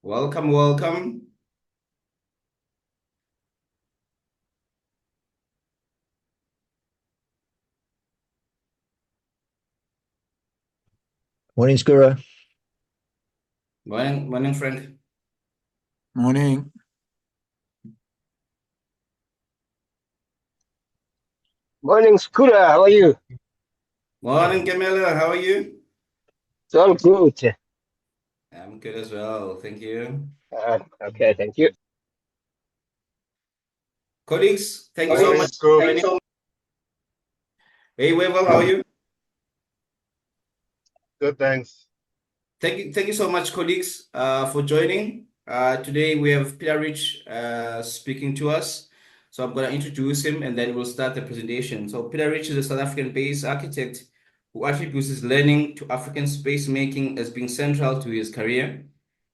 Welcome, welcome. Morning, Skura. Morning, Frank. Morning. Morning, Skura. How are you? Morning, Camilla. How are you? It's all good. I'm good as well. Thank you. Okay, thank you. Colleagues, thank you so much for joining. Hey, Webel, how are you? Good, thanks. Thank you so much, colleagues, for joining. Today we have Peter Rich speaking to us. So I'm going to introduce him and then we'll start the presentation. So Peter Rich is a South African-based architect who attributes his learning to African space making as being central to his career.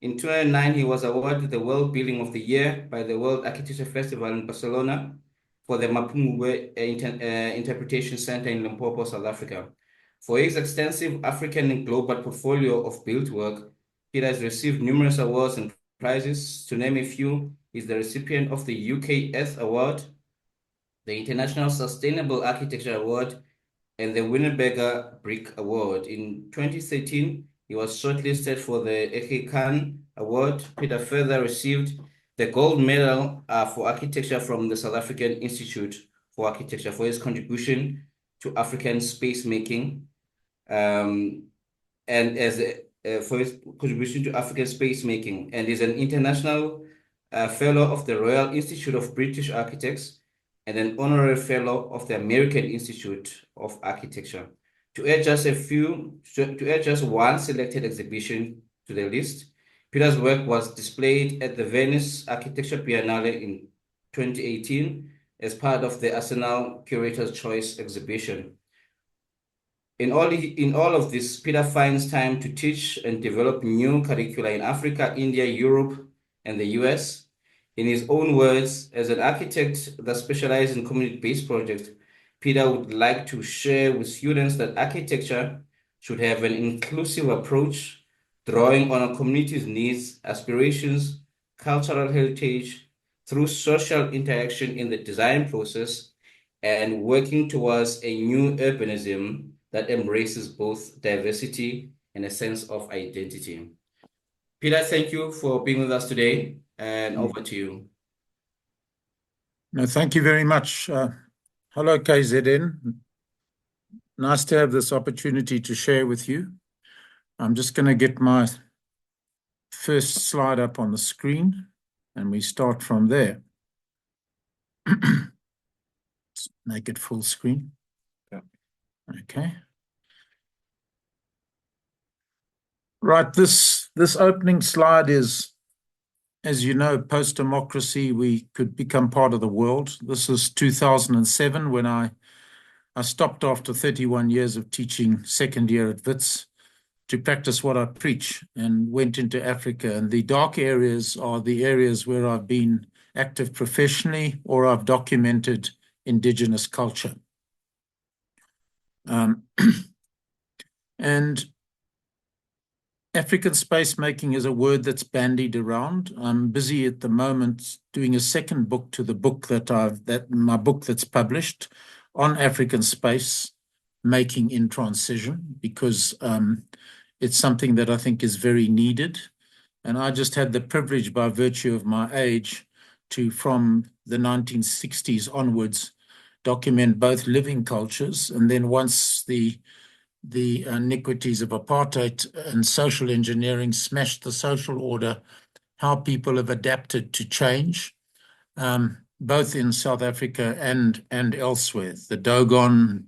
In 2009, he was awarded the World Building of the Year by the World Architecture Festival in Barcelona for the Mapungubwe Interpretation Center in Limpopo, South Africa. For his extensive African and global portfolio of built work, Peter has received numerous awards and prizes. To name a few, he is the recipient of the UK Earth Award, the International Sustainable Architecture Award, and the Winnebago Brick Award. In 2013, he was shortlisted for the Khan Award. Peter further received the gold medal for architecture from the South African Institute for Architecture for his contribution to African space making, and for his contribution to African space making, and is an international fellow of the Royal Institute of British Architects and an honorary fellow of the American Institute of Architecture. To add just one selected exhibition to the list, Peter's work was displayed at the Venice Architecture Biennale in 2018 as part of the SAIA Curator's Choice exhibition. In all of this, Peter finds time to teach and develop new curricula in Africa, India, Europe, and the US. In his own words, as an architect that specializes in community-based projects, Peter would like to share with students that architecture should have an inclusive approach, drawing on a community's needs, aspirations, cultural heritage, through social interaction in the design process, and working towards a new urbanism that embraces both diversity and a sense of identity. Peter, thank you for being with us today, and over to you. No, thank you very much. Hello, KZN. Nice to have this opportunity to share with you. I'm just going to get my first slide up on the screen, and we start from there. Make it full screen. Yeah. Okay. Right, this opening slide is, as you know, post-democracy, we could become part of the world. This is 2007 when I stopped after 31 years of teaching second year at Wits to practice what I preach and went into Africa. And the dark areas are the areas where I've been active professionally or I've documented indigenous culture. And African space making is a word that's bandied around. I'm busy at the moment doing a second book to the book my book that's published on African space making in transition, because it's something that I think is very needed. And I just had the privilege, by virtue of my age, to, from the 1960s onwards, document both living cultures, and then once the iniquities of apartheid and social engineering smashed the social order, how people have adapted to change, both in South Africa and elsewhere, the Dogon,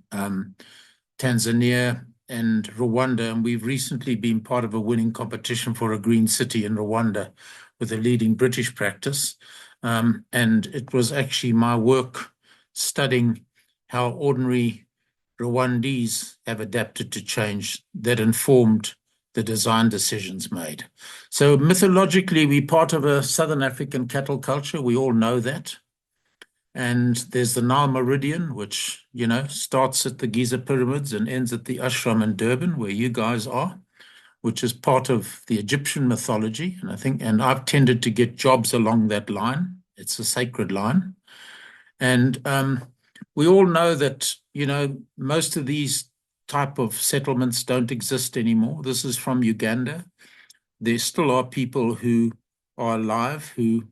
Tanzania, and Rwanda. And we've recently been part of a winning competition for a green city in Rwanda with a leading British practice. And it was actually my work studying how ordinary Rwandese have adapted to change that informed the design decisions made. So mythologically, we're part of a Southern African cattle culture. We all know that. And there's the Nile Meridian, which, you know, starts at the Giza pyramids and ends at the ashram in Durban, where you guys are. which is part of the Egyptian mythology. And I've tended to get jobs along that line. It's a sacred line. And we all know that, most of these type of settlements don't exist anymore. This is from Uganda. There still are people who are alive who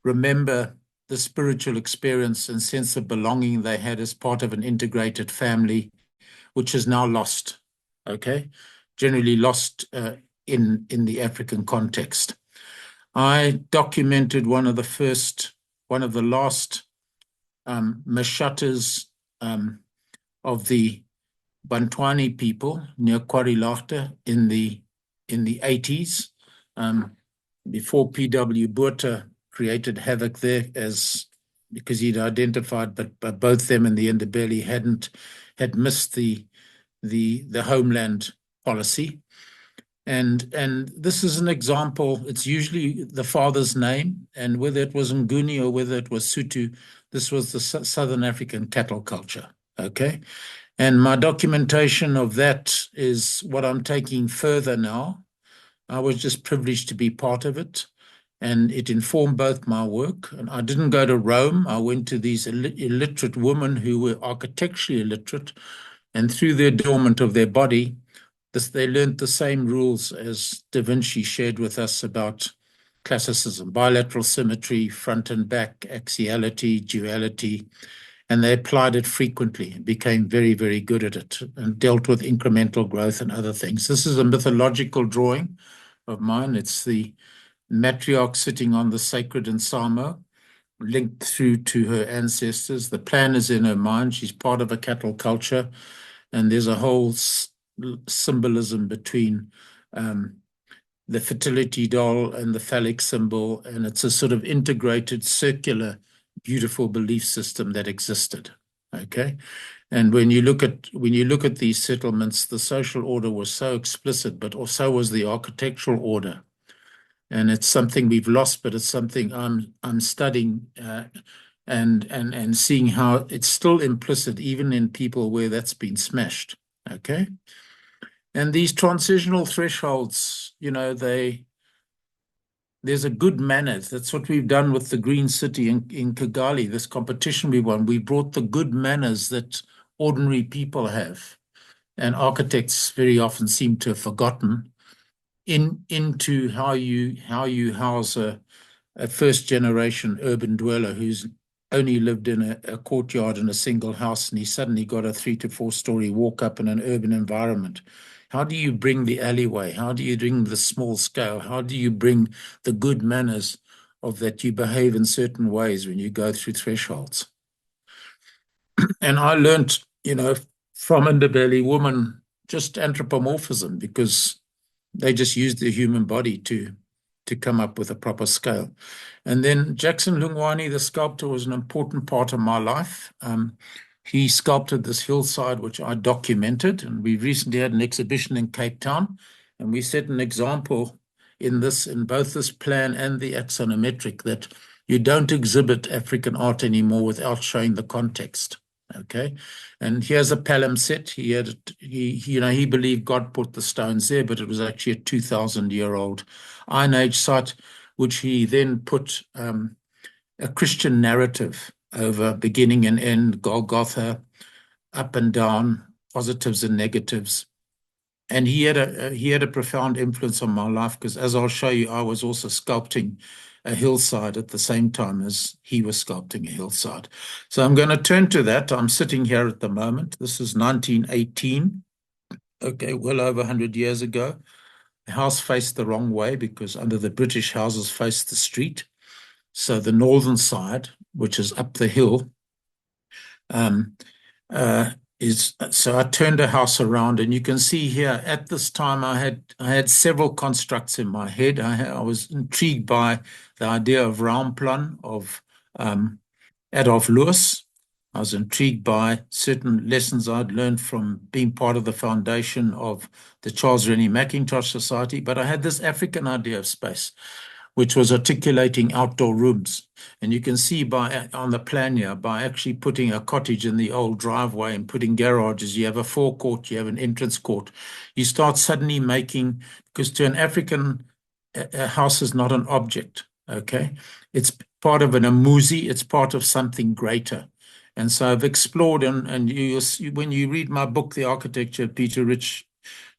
remember the spiritual experience and sense of belonging they had as part of an integrated family, which is now lost, okay? Generally lost in the African context. I documented one of the last mashatas of the Bantwani people near Kwarilagte in the 80s, before P.W. Botha created havoc there, because he'd identified, but both them and the Ndebele had missed the homeland policy. And this is an example. It's usually the father's name, and whether it was Nguni or whether it was Sutu, this was the Southern African cattle culture, okay? And my documentation of that is what I'm taking further now. I was just privileged to be part of it, and it informed both my work. And I didn't go to Rome. I went to these illiterate women who were architecturally illiterate, and through the adornment of their body, they learned the same rules as Da Vinci shared with us about classicism: bilateral symmetry, front and back, axiality, duality, and they applied it frequently and became very, very good at it and dealt with incremental growth and other things. This is a mythological drawing of mine. It's the matriarch sitting on the sacred Nsamo, linked through to her ancestors. The plan is in her mind. She's part of a cattle culture, and there's a whole symbolism between the fertility doll and the phallic symbol, and it's a sort of integrated, circular, beautiful belief system that existed. Okay, and when you look at these settlements, the social order was so explicit, but also was the architectural order, and it's something we've lost, but it's something I'm studying and seeing how it's still implicit even in people where that's been smashed. Okay. And these transitional thresholds, there's a good manners. That's what we've done with the Green City in Kigali, this competition we won. We brought the good manners that ordinary people have, and architects very often seem to have forgotten, into how you house a first generation urban dweller who's only lived in a courtyard in a single house, and he suddenly got a 3 to 4 story walk up in an urban environment. How do you bring the alleyway? How do you bring the small scale? How do you bring the good manners of that you behave in certain ways when you go through thresholds? And I learned, from Ndebele women, just anthropomorphism, because they just used the human body to come up with a proper scale. And then Jackson Lungwani, the sculptor, was an important part of my life. He sculpted this hillside, which I documented, and we recently had an exhibition in Cape Town, and we set an example in both this plan and the axonometric, that you don't exhibit African art anymore without showing the context. Okay, and here's a palimpsest. He believed God put the stones there, but it was actually a 2,000-year-old Iron Age site, which he then put a Christian narrative over beginning and end, Golgotha, up and down, positives and negatives. And he had a profound influence on my life, because, as I'll show you, I was also sculpting a hillside at the same time as he was sculpting a hillside. So I'm going to turn to that. I'm sitting here at the moment. This is 1918. Okay, well over 100 years ago. The house faced the wrong way, because under the British, houses faced the street. So the northern side, which is up the hill, so I turned a house around, and you can see here at this time I had several constructs in my head. I was intrigued by the idea of Raumplan of Adolf Loos. I was intrigued by certain lessons I'd learned from being part of the foundation of the Charles Rennie Mackintosh Society, but I had this African idea of space. which was articulating outdoor rooms. And you can see on the plan here, by actually putting a cottage in the old driveway and putting garages, you have a forecourt, you have an entrance court. You start suddenly making, because to an African, a house is not an object, okay? It's part of an amuzi, it's part of something greater. And so I've explored, and you see, when you read my book, The Architecture of Peter Rich,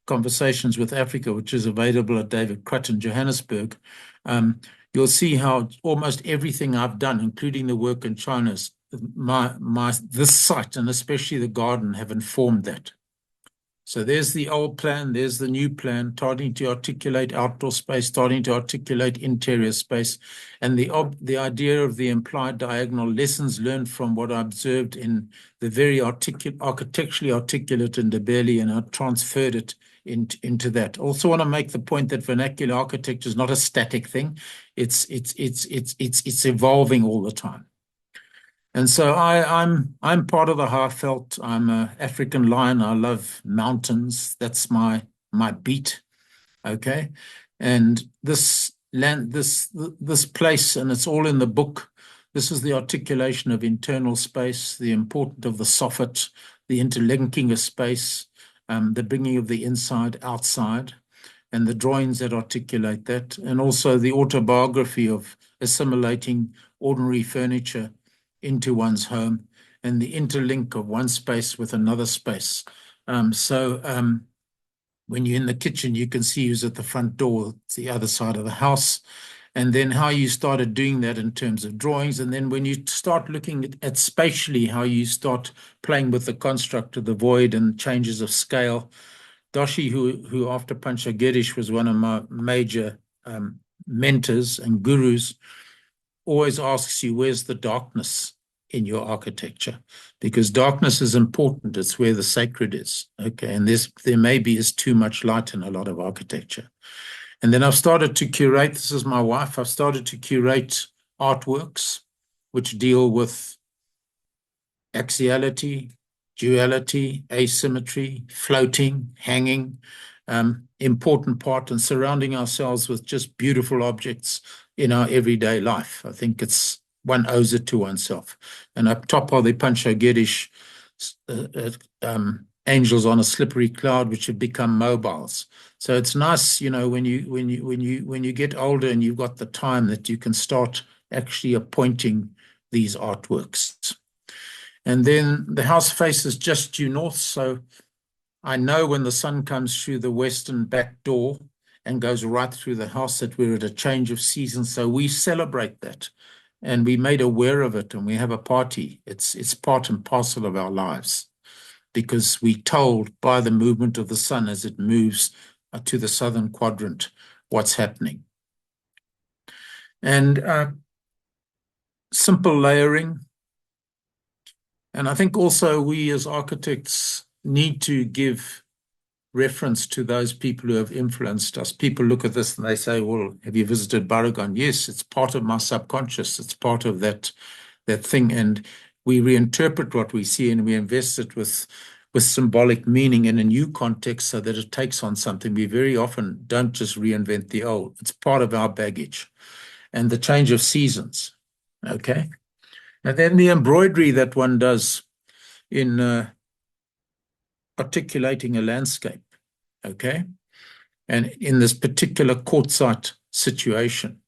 Conversations with Africa, which is available at David Crutt in Johannesburg, you'll see how almost everything I've done, including the work in China, this site and especially the garden have informed that. So there's the old plan, there's the new plan, starting to articulate outdoor space, starting to articulate interior space, and the idea of the implied diagonal, lessons learned from what I observed in the very architecturally articulate Ndebele, and I transferred it into that. Also want to make the point that vernacular architecture is not a static thing. It's evolving all the time. And so I'm part of the Highveld. I'm an African lion. I love mountains. That's my beat. Okay. And this land, this place, and it's all in the book. This is the articulation of internal space, the importance of the soffit, the interlinking of space, the bringing of the inside outside, and the drawings that articulate that, and also the autobiography of assimilating ordinary furniture into one's home, and the interlink of one space with another space. When you're in the kitchen, you can see who's at the front door, it's the other side of the house, and then how you started doing that in terms of drawings. And then when you start looking at spatially, how you start playing with the construct of the void and changes of scale. Doshi, who after Pancha Girish was one of my major mentors and gurus, always asks you, where's the darkness in your architecture? Because darkness is important. It's where the sacred is. Okay. And there maybe is too much light in a lot of architecture. And then I've started to curate, this is my wife, I've started to curate artworks which deal with axiality, duality, asymmetry, floating, hanging, important part, and surrounding ourselves with just beautiful objects in our everyday life. I think one owes it to oneself. And up top are the Pancha Girish angels on a slippery cloud, which have become mobiles. So it's nice, when you get older and you've got the time, that you can start actually appointing these artworks. And then the house faces just due north, so I know when the sun comes through the western back door and goes right through the house that we're at a change of season. So we celebrate that, and we made aware of it, and we have a party. It's part and parcel of our lives, because we're told by the movement of the sun as it moves to the southern quadrant what's happening. And simple layering. And I think also we as architects need to give reference to those people who have influenced us. People look at this and they say, well, have you visited Baragan? Yes, it's part of my subconscious. It's part of that thing. And we reinterpret what we see, and we invest it with symbolic meaning in a new context so that it takes on something. We very often don't just reinvent the old. It's part of our baggage. And the change of seasons, okay? And then the embroidery that one does in articulating a landscape, okay? And in this particular quartzite situation.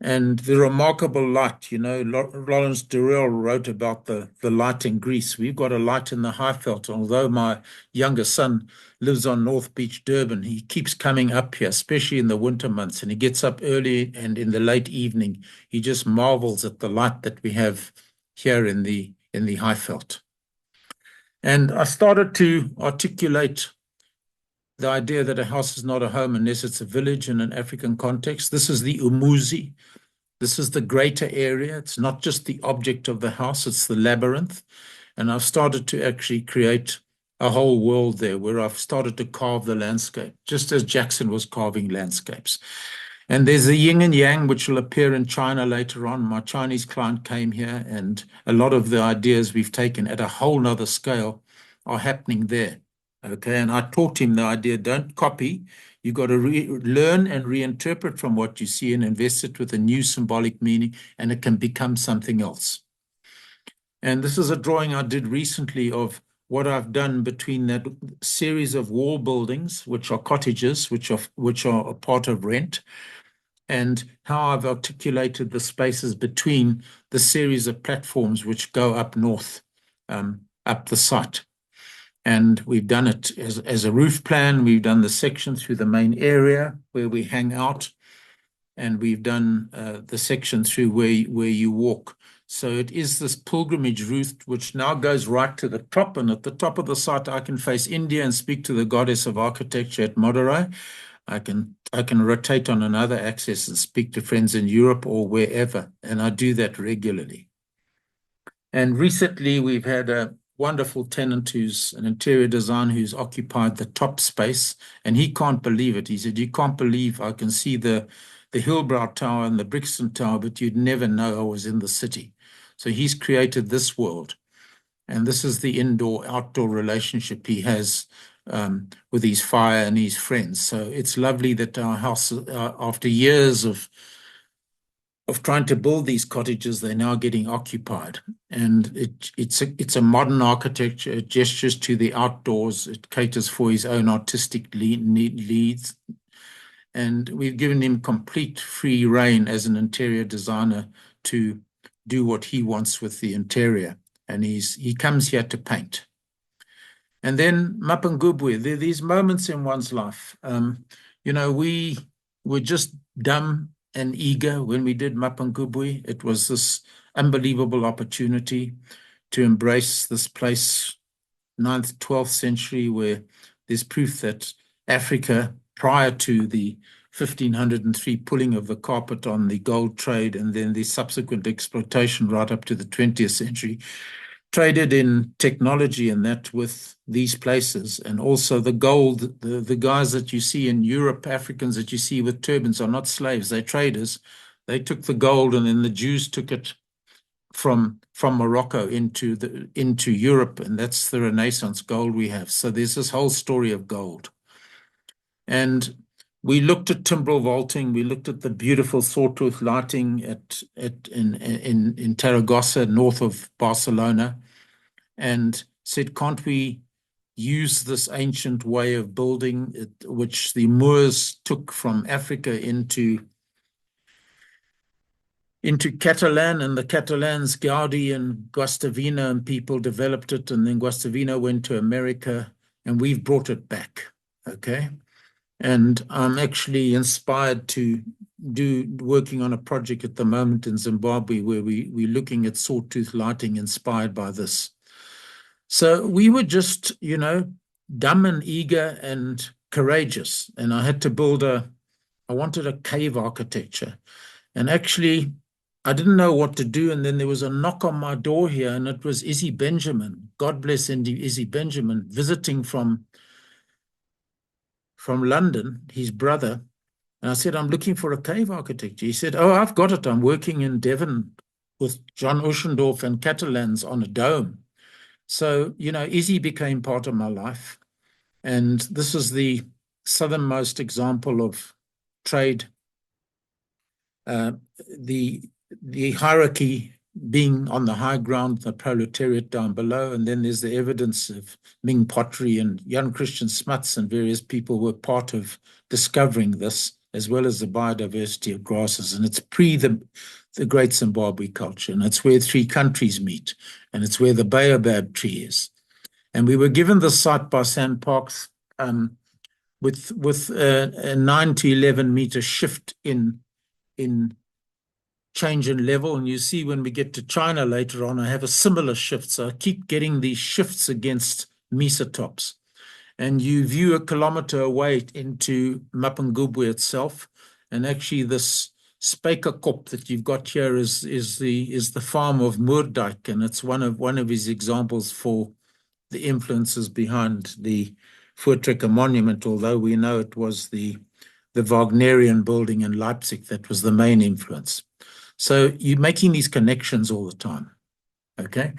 And the remarkable light, Lawrence Durrell wrote about the light in Greece. We've got a light in the Highveld. Although my younger son lives on North Beach, Durban, he keeps coming up here, especially in the winter months. And he gets up early, and in the late evening, he just marvels at the light that we have here in the Highveld. And I started to articulate the idea that a house is not a home unless it's a village in an African context. This is the umuzi. This is the greater area. It's not just the object of the house, it's the labyrinth. And I've started to actually create a whole world there where I've started to carve the landscape, just as Jackson was carving landscapes. And there's the yin and yang, which will appear in China later on. My Chinese client came here, and a lot of the ideas we've taken at a whole nother scale are happening there. Okay, and I taught him the idea, don't copy, You've got to learn and reinterpret from what you see and invest it with a new symbolic meaning, and it can become something else. And this is a drawing I did recently of what I've done between that series of wall buildings, which are cottages, which are a part of rent, and how I've articulated the spaces between the series of platforms which go up north, up the site. And we've done it as a roof plan. We've done the section through the main area where we hang out, and we've done the section through where you walk. So it is this pilgrimage route which now goes right to the top, and at the top of the site I can face India and speak to the goddess of architecture at Madurai. I can rotate on another axis and speak to friends in Europe or wherever, and I do that regularly. And recently we've had a wonderful tenant who's an interior designer who's occupied the top space, and he can't believe it. He said, "You can't believe I can see the Hillbrow Tower and the Brixton Tower, but you'd never know I was in the city." So he's created this world, and this is the indoor-outdoor relationship he has with his fire and his friends. So it's lovely that our house, after years of trying to build these cottages, they're now getting occupied. And it's a modern architecture. It gestures to the outdoors. It caters for his own artistic needs. And we've given him complete free rein as an interior designer to do what he wants with the interior. And he comes here to paint. And then Mapungubwe, there are these moments in one's life. We were just dumb and eager when we did Mapungubwe. It was this unbelievable opportunity to embrace this place, 9th, 12th century, where there's proof that Africa, prior to the 1503 pulling of the carpet on the gold trade and then the subsequent exploitation right up to the 20th century, traded in technology and that with these places. And also the gold, the guys that you see in Europe, Africans that you see with turbans, are not slaves, they're traders. They took the gold, and then the Jews took it from Morocco into Europe, and that's the Renaissance gold we have. So there's this whole story of gold. And we looked at timbrel vaulting. We looked at the beautiful sawtooth lighting in Tarragona, north of Barcelona, and said, can't we use this ancient way of building, which the Moors took from Africa into Catalan, and the Catalans, Gaudi and Guastavino and people developed it, and then Guastavino went to America, and we've brought it back, okay? And I'm actually inspired to working on a project at the moment in Zimbabwe where we're looking at sawtooth lighting inspired by this. So we were just, dumb and eager and courageous. And I had to I wanted a cave architecture. And actually, I didn't know what to do. And then there was a knock on my door here, and it was Izzy Benjamin. God bless Izzy Benjamin, visiting from London, his brother. And I said, I'm looking for a cave architecture. He said, oh, I've got it. I'm working in Devon with John Uschendorf and Catalans on a dome. So, Izzy became part of my life. And this is the southernmost example of trade, the hierarchy being on the high ground, the proletariat down below, and then there's the evidence of Ming pottery, and Jan Christian Smuts and various people were part of discovering this, as well as the biodiversity of grasses. And it's pre the Great Zimbabwe culture, and it's where three countries meet, and it's where the baobab tree is. And we were given the site by SANParks with a 9 to 11 meter shift in change in level. And you see when we get to China later on, I have a similar shift. So I keep getting these shifts against mesotops. And you view a kilometer away into Mapungubwe itself. And actually this Spijkerkop that you've got here is the farm of Moerdijk. And it's one of his examples for the influences behind the Voortrekker monument, although we know it was the Wagnerian building in Leipzig that was the main influence. So you're making these connections all the time, okay?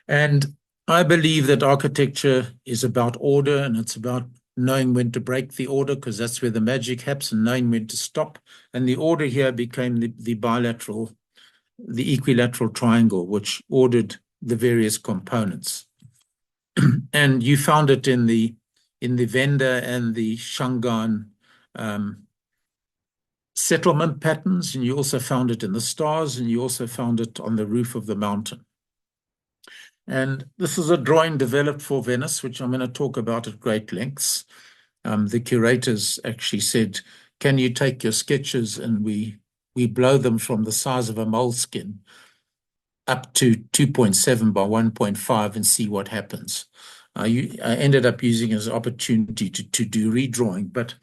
And I believe that architecture is about order, and it's about knowing when to break the order, because that's where the magic happens, and knowing when to stop. And the order here became the bilateral, the equilateral triangle, which ordered the various components. And you found it in the Venda and the Shangaan settlement patterns, and you also found it in the stars, and you also found it on the roof of the mountain. And this is a drawing developed for Venice, which I'm going to talk about at great lengths. The curators actually said, can you take your sketches and we blow them from the size of a moleskin up to 2.7 by 1.5 and see what happens. I ended up using it as an opportunity to do redrawing, but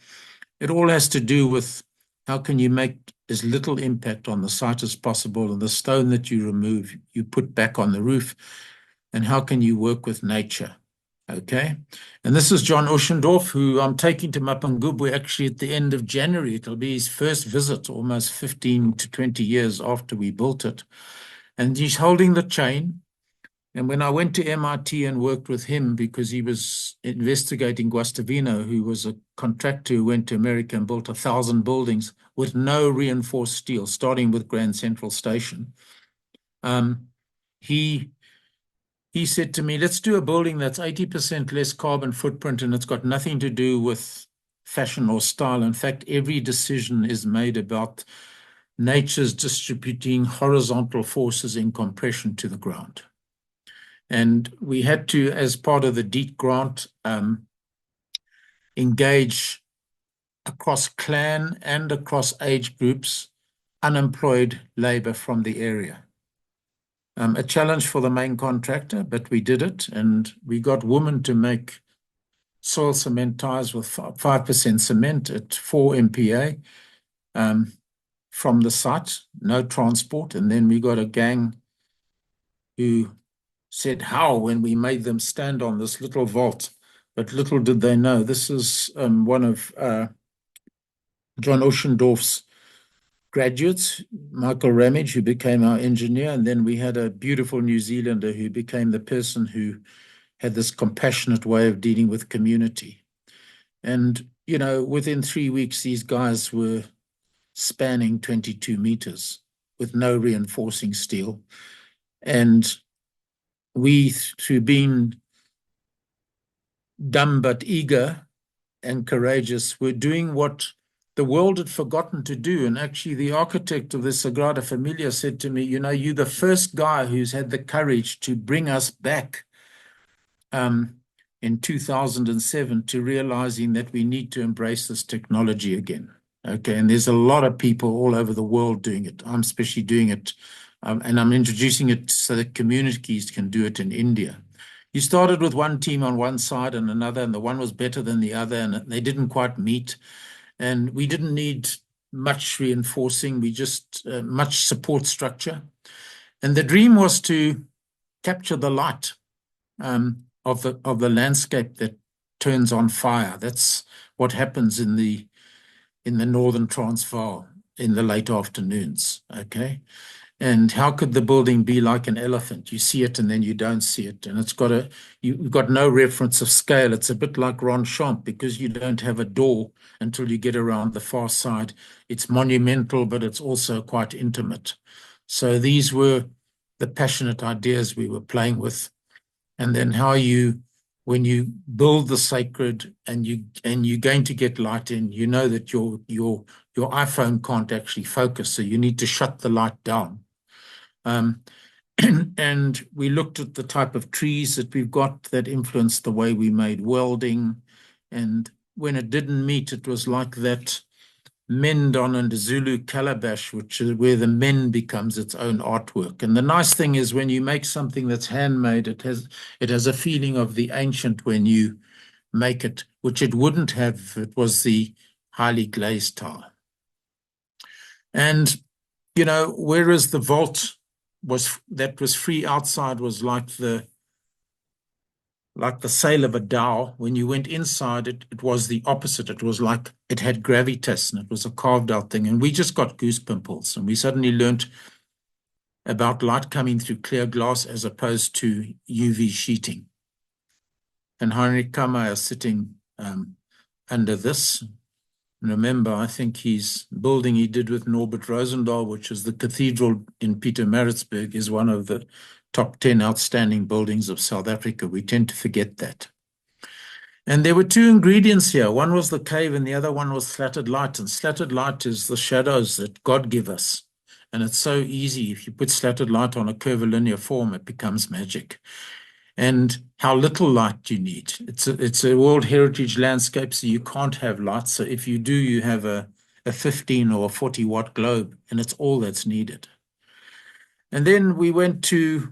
it all has to do with how can you make as little impact on the site as possible, and the stone that you remove, you put back on the roof, and how can you work with nature, okay? And this is John Oschendorf, who I'm taking to Mapungubwe actually at the end of January. It'll be his first visit, almost 15 to 20 years after we built it. And he's holding the chain. And when I went to MIT and worked with him, because he was investigating Guastavino, who was a contractor who went to America and built 1,000 buildings with no reinforced steel, starting with Grand Central Station, he said to me, let's do a building that's 80% less carbon footprint, and it's got nothing to do with fashion or style. In fact, every decision is made about nature's distributing horizontal forces in compression to the ground. And we had to, as part of the DEET grant, engage across clan and across age groups, unemployed labor from the area. A challenge for the main contractor, but we did it, and we got women to make soil cement ties with 5% cement at 4 MPa from the site, no transport. And then we got a gang who said how when we made them stand on this little vault. But little did they know, this is one of John Oschendorf's graduates, Michael Ramage, who became our engineer. And then we had a beautiful New Zealander who became the person who had this compassionate way of dealing with community. And, you know, within 3 weeks, these guys were spanning 22 meters with no reinforcing steel. And we, through being dumb but eager and courageous, were doing what the world had forgotten to do. And actually, the architect of the Sagrada Familia said to me, you know, you're the first guy who's had the courage to bring us back in 2007 to realizing that we need to embrace this technology again. Okay, and there's a lot of people all over the world doing it. I'm especially doing it, and I'm introducing it so that communities can do it in India. You started with one team on one side and another, and the one was better than the other, and they didn't quite meet. And we didn't need much reinforcing, we just much support structure. And the dream was to capture the light of the landscape that turns on fire. That's what happens in the northern Transvaal in the late afternoons, okay? And how could the building be like an elephant? You see it and then you don't see it. And it's got you've got no reference of scale. It's a bit like Ronchamp because you don't have a door until you get around the far side. It's monumental, but it's also quite intimate. So these were the passionate ideas we were playing with. And then how when you build the sacred and you're going to get light in, you know that your iPhone can't actually focus, so you need to shut the light down. And we looked at the type of trees that we've got that influenced the way we made welding. And when it didn't meet, it was like that mendon and Zulu calabash, which is where the men becomes its own artwork. And the nice thing is when you make something that's handmade, it has a feeling of the ancient when you make it, which it wouldn't have if it was the highly glazed tile. And, you know, whereas the vault that was free outside was like the sail of a dhow, when you went inside it was the opposite. It was like it had gravitas and it was a carved out thing. And we just got goose pimples and we suddenly learned about light coming through clear glass as opposed to UV sheeting. And Heinrich Kammeyer sitting under this. And remember, I think his building he did with Norbert Rosendahl, which is the cathedral in Pietermaritzburg, is one of the top 10 outstanding buildings of South Africa. We tend to forget that. And there were two ingredients here. One was the cave and the other one was slatted light. And slatted light is the shadows that God give us. And it's so easy. If you put slatted light on a curvilinear form, it becomes magic. And how little light you need. It's a World Heritage landscape, so you can't have light. So if you do, you have a 15 or 40 watt globe, and it's all that's needed. And then we went to,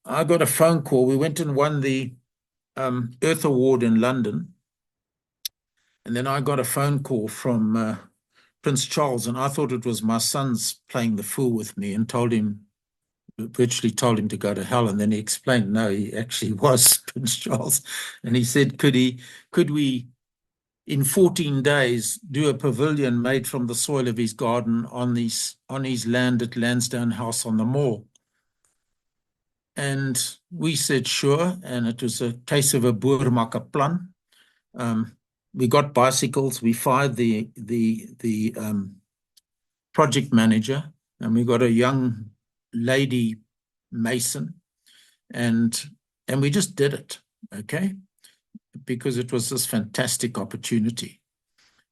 I got a phone call. We went and won the Earth Award in London. And then I got a phone call from Prince Charles, and I thought it was my son's playing the fool with me, and virtually told him to go to hell. And then he explained, no, he actually was Prince Charles. And he said, could we in 14 days do a pavilion made from the soil of his garden on his land at Lansdowne House on the Mall? And we said, sure. And it was a case of a boer maak 'n plan. We got bicycles. We fired the project manager, and we got a young lady mason, and we just did it, okay, because it was this fantastic opportunity.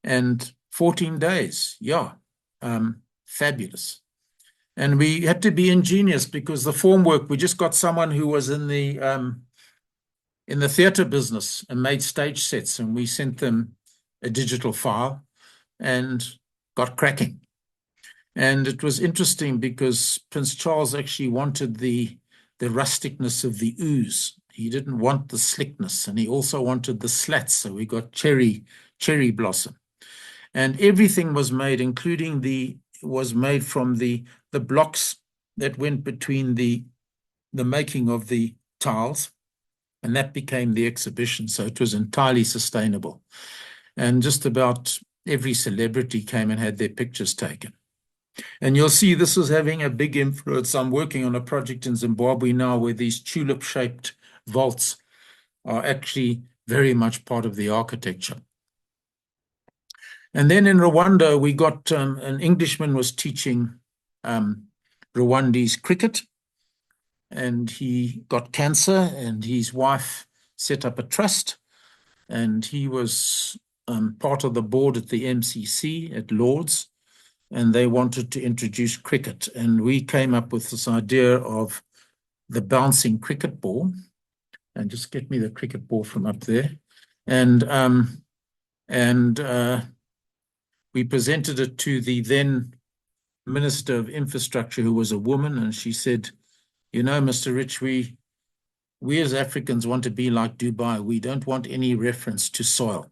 And 14 days, yeah, fabulous. And we had to be ingenious because the formwork, we just got someone who was in the theater business and made stage sets, and we sent them a digital file and got cracking. And it was interesting because Prince Charles actually wanted the rusticness of the ooze. He didn't want the slickness, and he also wanted the slats. So we got cherry blossom. And everything was made, including was made from the blocks that went between the making of the tiles. And that became the exhibition. So it was entirely sustainable. And just about every celebrity came and had their pictures taken. And you'll see this is having a big influence. I'm working on a project in Zimbabwe now where these tulip-shaped vaults are actually very much part of the architecture. And then in Rwanda, we got an Englishman was teaching Rwandese cricket, and he got cancer, and his wife set up a trust, and he was part of the board at the MCC at Lord's. And they wanted to introduce cricket. And we came up with this idea of the bouncing cricket ball. And just get me the cricket ball from up there. And we presented it to the then Minister of Infrastructure, who was a woman. And she said, you know, Mr. Rich, we as Africans want to be like Dubai. We don't want any reference to soil.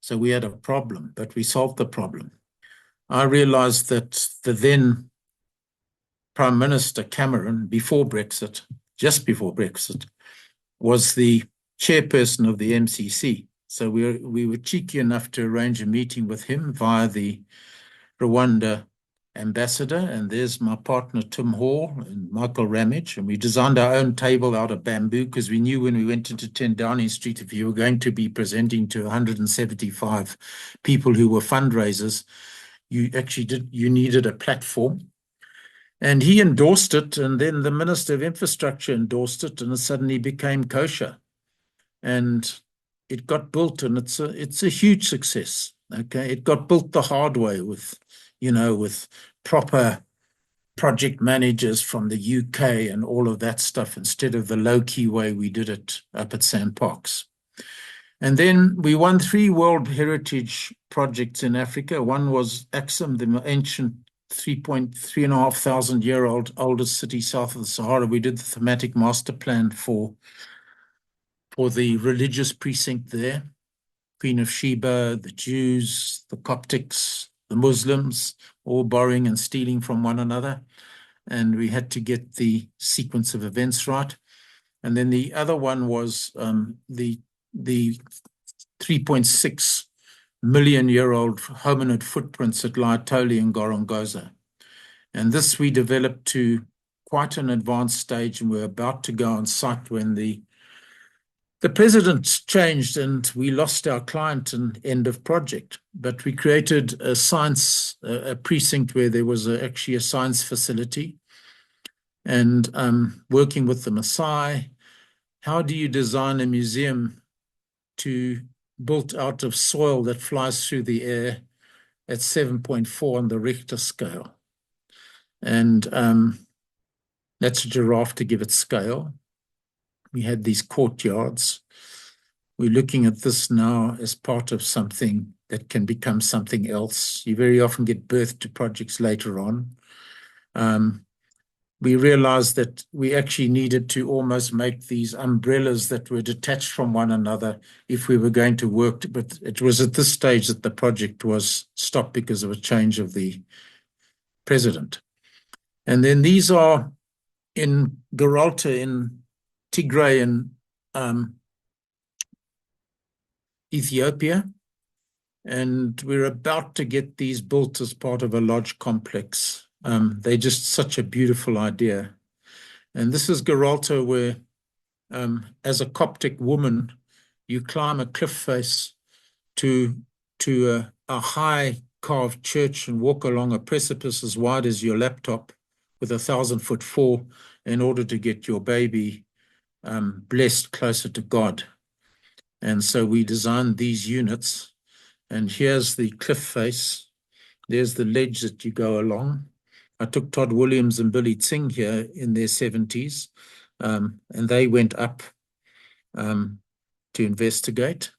So we had a problem, but we solved the problem. I realized that the then Prime Minister Cameron, just before Brexit, was the chairperson of the MCC. So we were cheeky enough to arrange a meeting with him via the Rwanda ambassador. And there's my partner, Tim Hall and Michael Ramage. And we designed our own table out of bamboo because we knew when we went into 10 Downing Street, if you were going to be presenting to 175 people who were fundraisers, you needed a platform. And he endorsed it, and then the Minister of Infrastructure endorsed it, and it suddenly became kosher. And it got built, and it's a huge success. Okay, it got built the hard way with proper project managers from the UK and all of that stuff, instead of the low-key way we did it up at St. Parks. And then we won 3 World Heritage projects in Africa. One was Axum, the ancient 3,500-year-old oldest city south of the Sahara. We did the thematic master plan for the religious precinct there. Queen of Sheba, the Jews, the Coptics, the Muslims, all borrowing and stealing from one another. And we had to get the sequence of events right. And then the other one was the 3.6 million-year-old hominid footprints at Laetoli and Gorongosa. And this we developed to quite an advanced stage, and we're about to go on site when the The president changed and we lost our client and end of project, but we created a science, a precinct where there was actually a science facility, and working with the Maasai. How do you design a museum built out of soil that flies through the air at 7.4 on the Richter scale? And that's a giraffe to give it scale. We had these courtyards. We're looking at this now as part of something that can become something else. You very often get birth to projects later on. We realized that we actually needed to almost make these umbrellas that were detached from one another if we were going to work. But it was at this stage that the project was stopped because of a change of the president. And then these are in Geralta in Tigray in Ethiopia. And we're about to get these built as part of a lodge complex. They're just such a beautiful idea. And this is Geralta, where as a Coptic woman, you climb a cliff face to a high carved church and walk along a precipice as wide as your laptop with 1,000-foot fall in order to get your baby blessed closer to God. And so we designed these units, and here's the cliff face. There's the ledge that you go along. I took Todd Williams and Billy Tsing here in their 70s, and they went up to investigate.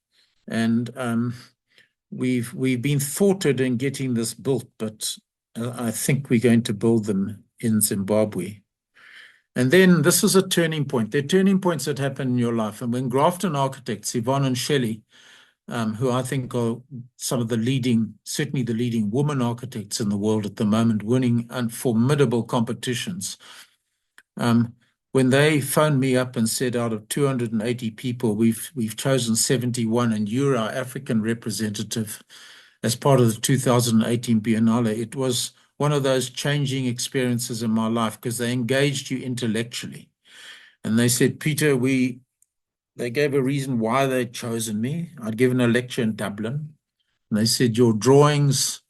And we've been thwarted in getting this built, but I think we're going to build them in Zimbabwe. And then this is a turning point. There are turning points that happen in your life. And when Grafton Architects, Yvonne and Shelley, who I think are some of the leading, certainly the leading woman architects in the world at the moment, winning formidable competitions. When they phoned me up and said, out of 280 people, we've chosen 71, and you're our African representative as part of the 2018 Biennale, it was one of those changing experiences in my life, because they engaged you intellectually. And they said, Peter, they gave a reason why they'd chosen me. I'd given a lecture in Dublin, and they said, your drawings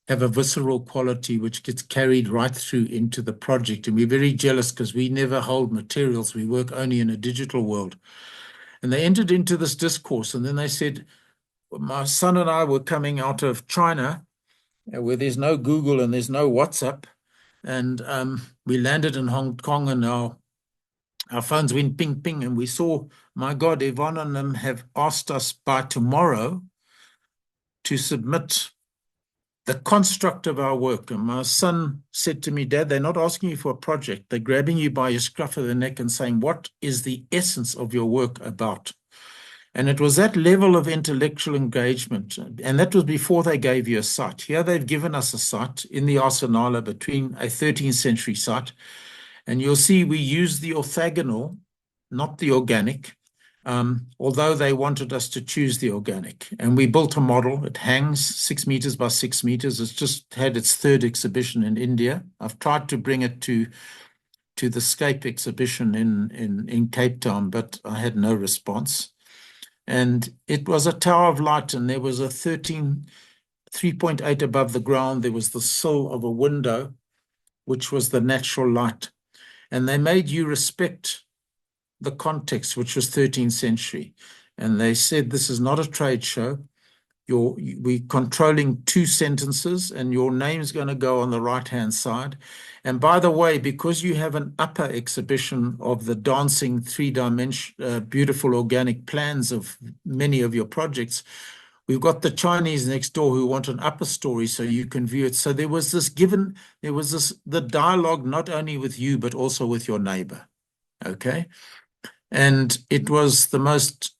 have a visceral quality which gets carried right through into the project. And we're very jealous because we never hold materials. We work only in a digital world. And they entered into this discourse. And then they said, my son and I were coming out of China, where there's no Google and there's no WhatsApp. And we landed in Hong Kong, and our phones went ping, ping, and we saw, my God, Yvonne and them have asked us by tomorrow to submit the construct of our work. And my son said to me, Dad, they're not asking you for a project. They're grabbing you by your scruff of the neck and saying, what is the essence of your work about? And it was that level of intellectual engagement. And that was before they gave you a site. Here they've given us a site in the Arsenala, between a 13th century site. And you'll see we use the orthogonal, not the organic, although they wanted us to choose the organic. And we built a model. It hangs 6 meters by 6 meters. It's just had its third exhibition in India. I've tried to bring it to the Scape exhibition in Cape Town, but I had no response. And it was a tower of light, and there was a 3.8 above the ground. There was the sill of a window, which was the natural light. And they made you respect the context, which was 13th century. And they said, this is not a trade show. We're controlling 2 sentences, and your name's going to go on the right-hand side. And by the way, because you have an upper exhibition of the dancing 3-dimensional, beautiful organic plans of many of your projects, we've got the Chinese next door who want an upper story so you can view it. So there was the dialogue not only with you, but also with your neighbor. Okay. And it was the most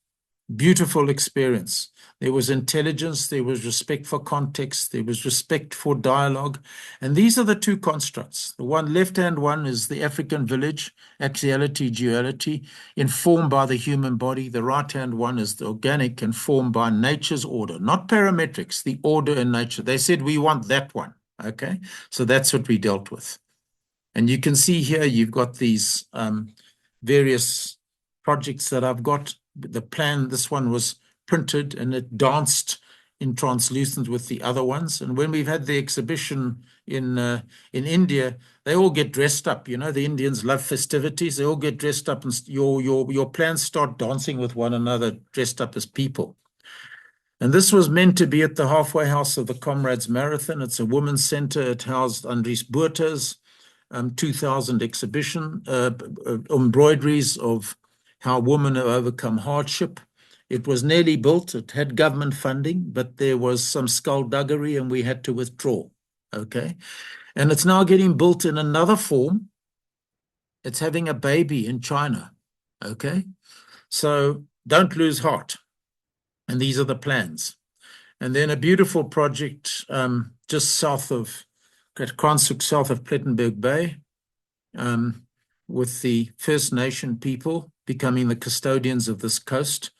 beautiful experience. There was intelligence, there was respect for context, there was respect for dialogue. And these are the 2 constructs. The one left-hand one is the African village, axiality, duality, informed by the human body. The right-hand one is the organic, informed by nature's order, not parametrics, the order in nature. They said, we want that one. Okay, so that's what we dealt with. And you can see here, you've got these various projects that I've got. the plan, this one was printed and it danced in translucent with the other ones. And when we've had the exhibition in India, they all get dressed up. You know, the Indians love festivities. They all get dressed up, and your plans start dancing with one another, dressed up as people. And this was meant to be at the halfway house of the Comrades Marathon. It's a women's center. It housed Andries Botha's 2000 exhibition, embroideries of how women have overcome hardship. It was nearly built. It had government funding, but there was some skullduggery and we had to withdraw. Okay. And it's now getting built in another form. It's having a baby in China. Okay. So don't lose heart. And these are the plans. And then a beautiful project just south of Kranshoek, south of Plettenberg Bay, with the First Nation people becoming the custodians of this coast,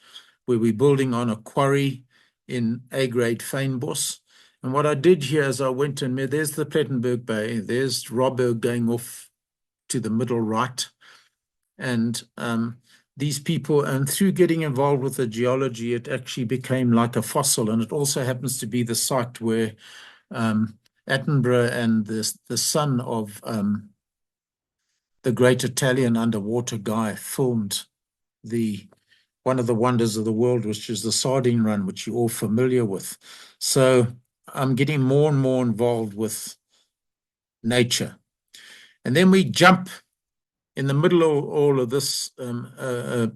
where we're building on a quarry in A-grade Fynbos. And what I did here is I went and met, there's the Plettenberg Bay, there's Robberg going off to the middle right. And these people, and through getting involved with the geology, it actually became like a fossil. And it also happens to be the site where Attenborough and the son of the great Italian underwater guy filmed one of the wonders of the world, which is the Sardine Run, which you're all familiar with. So I'm getting more and more involved with nature. And then we jump in the middle of all of this, a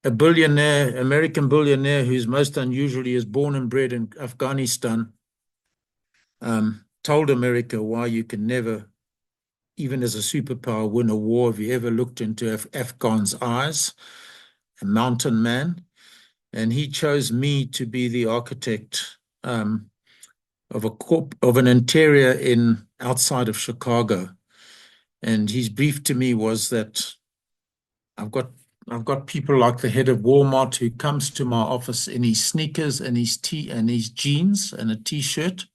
billionaire, American billionaire, who's most unusually is born and bred in Afghanistan, told America why you can never, even as a superpower, win a war. Have you ever looked into Afghan's eyes? A mountain man. And he chose me to be the architect of an interior outside of Chicago. And his brief to me was that I've got people like the head of Walmart who comes to my office in his sneakers and his jeans and a t-shirt.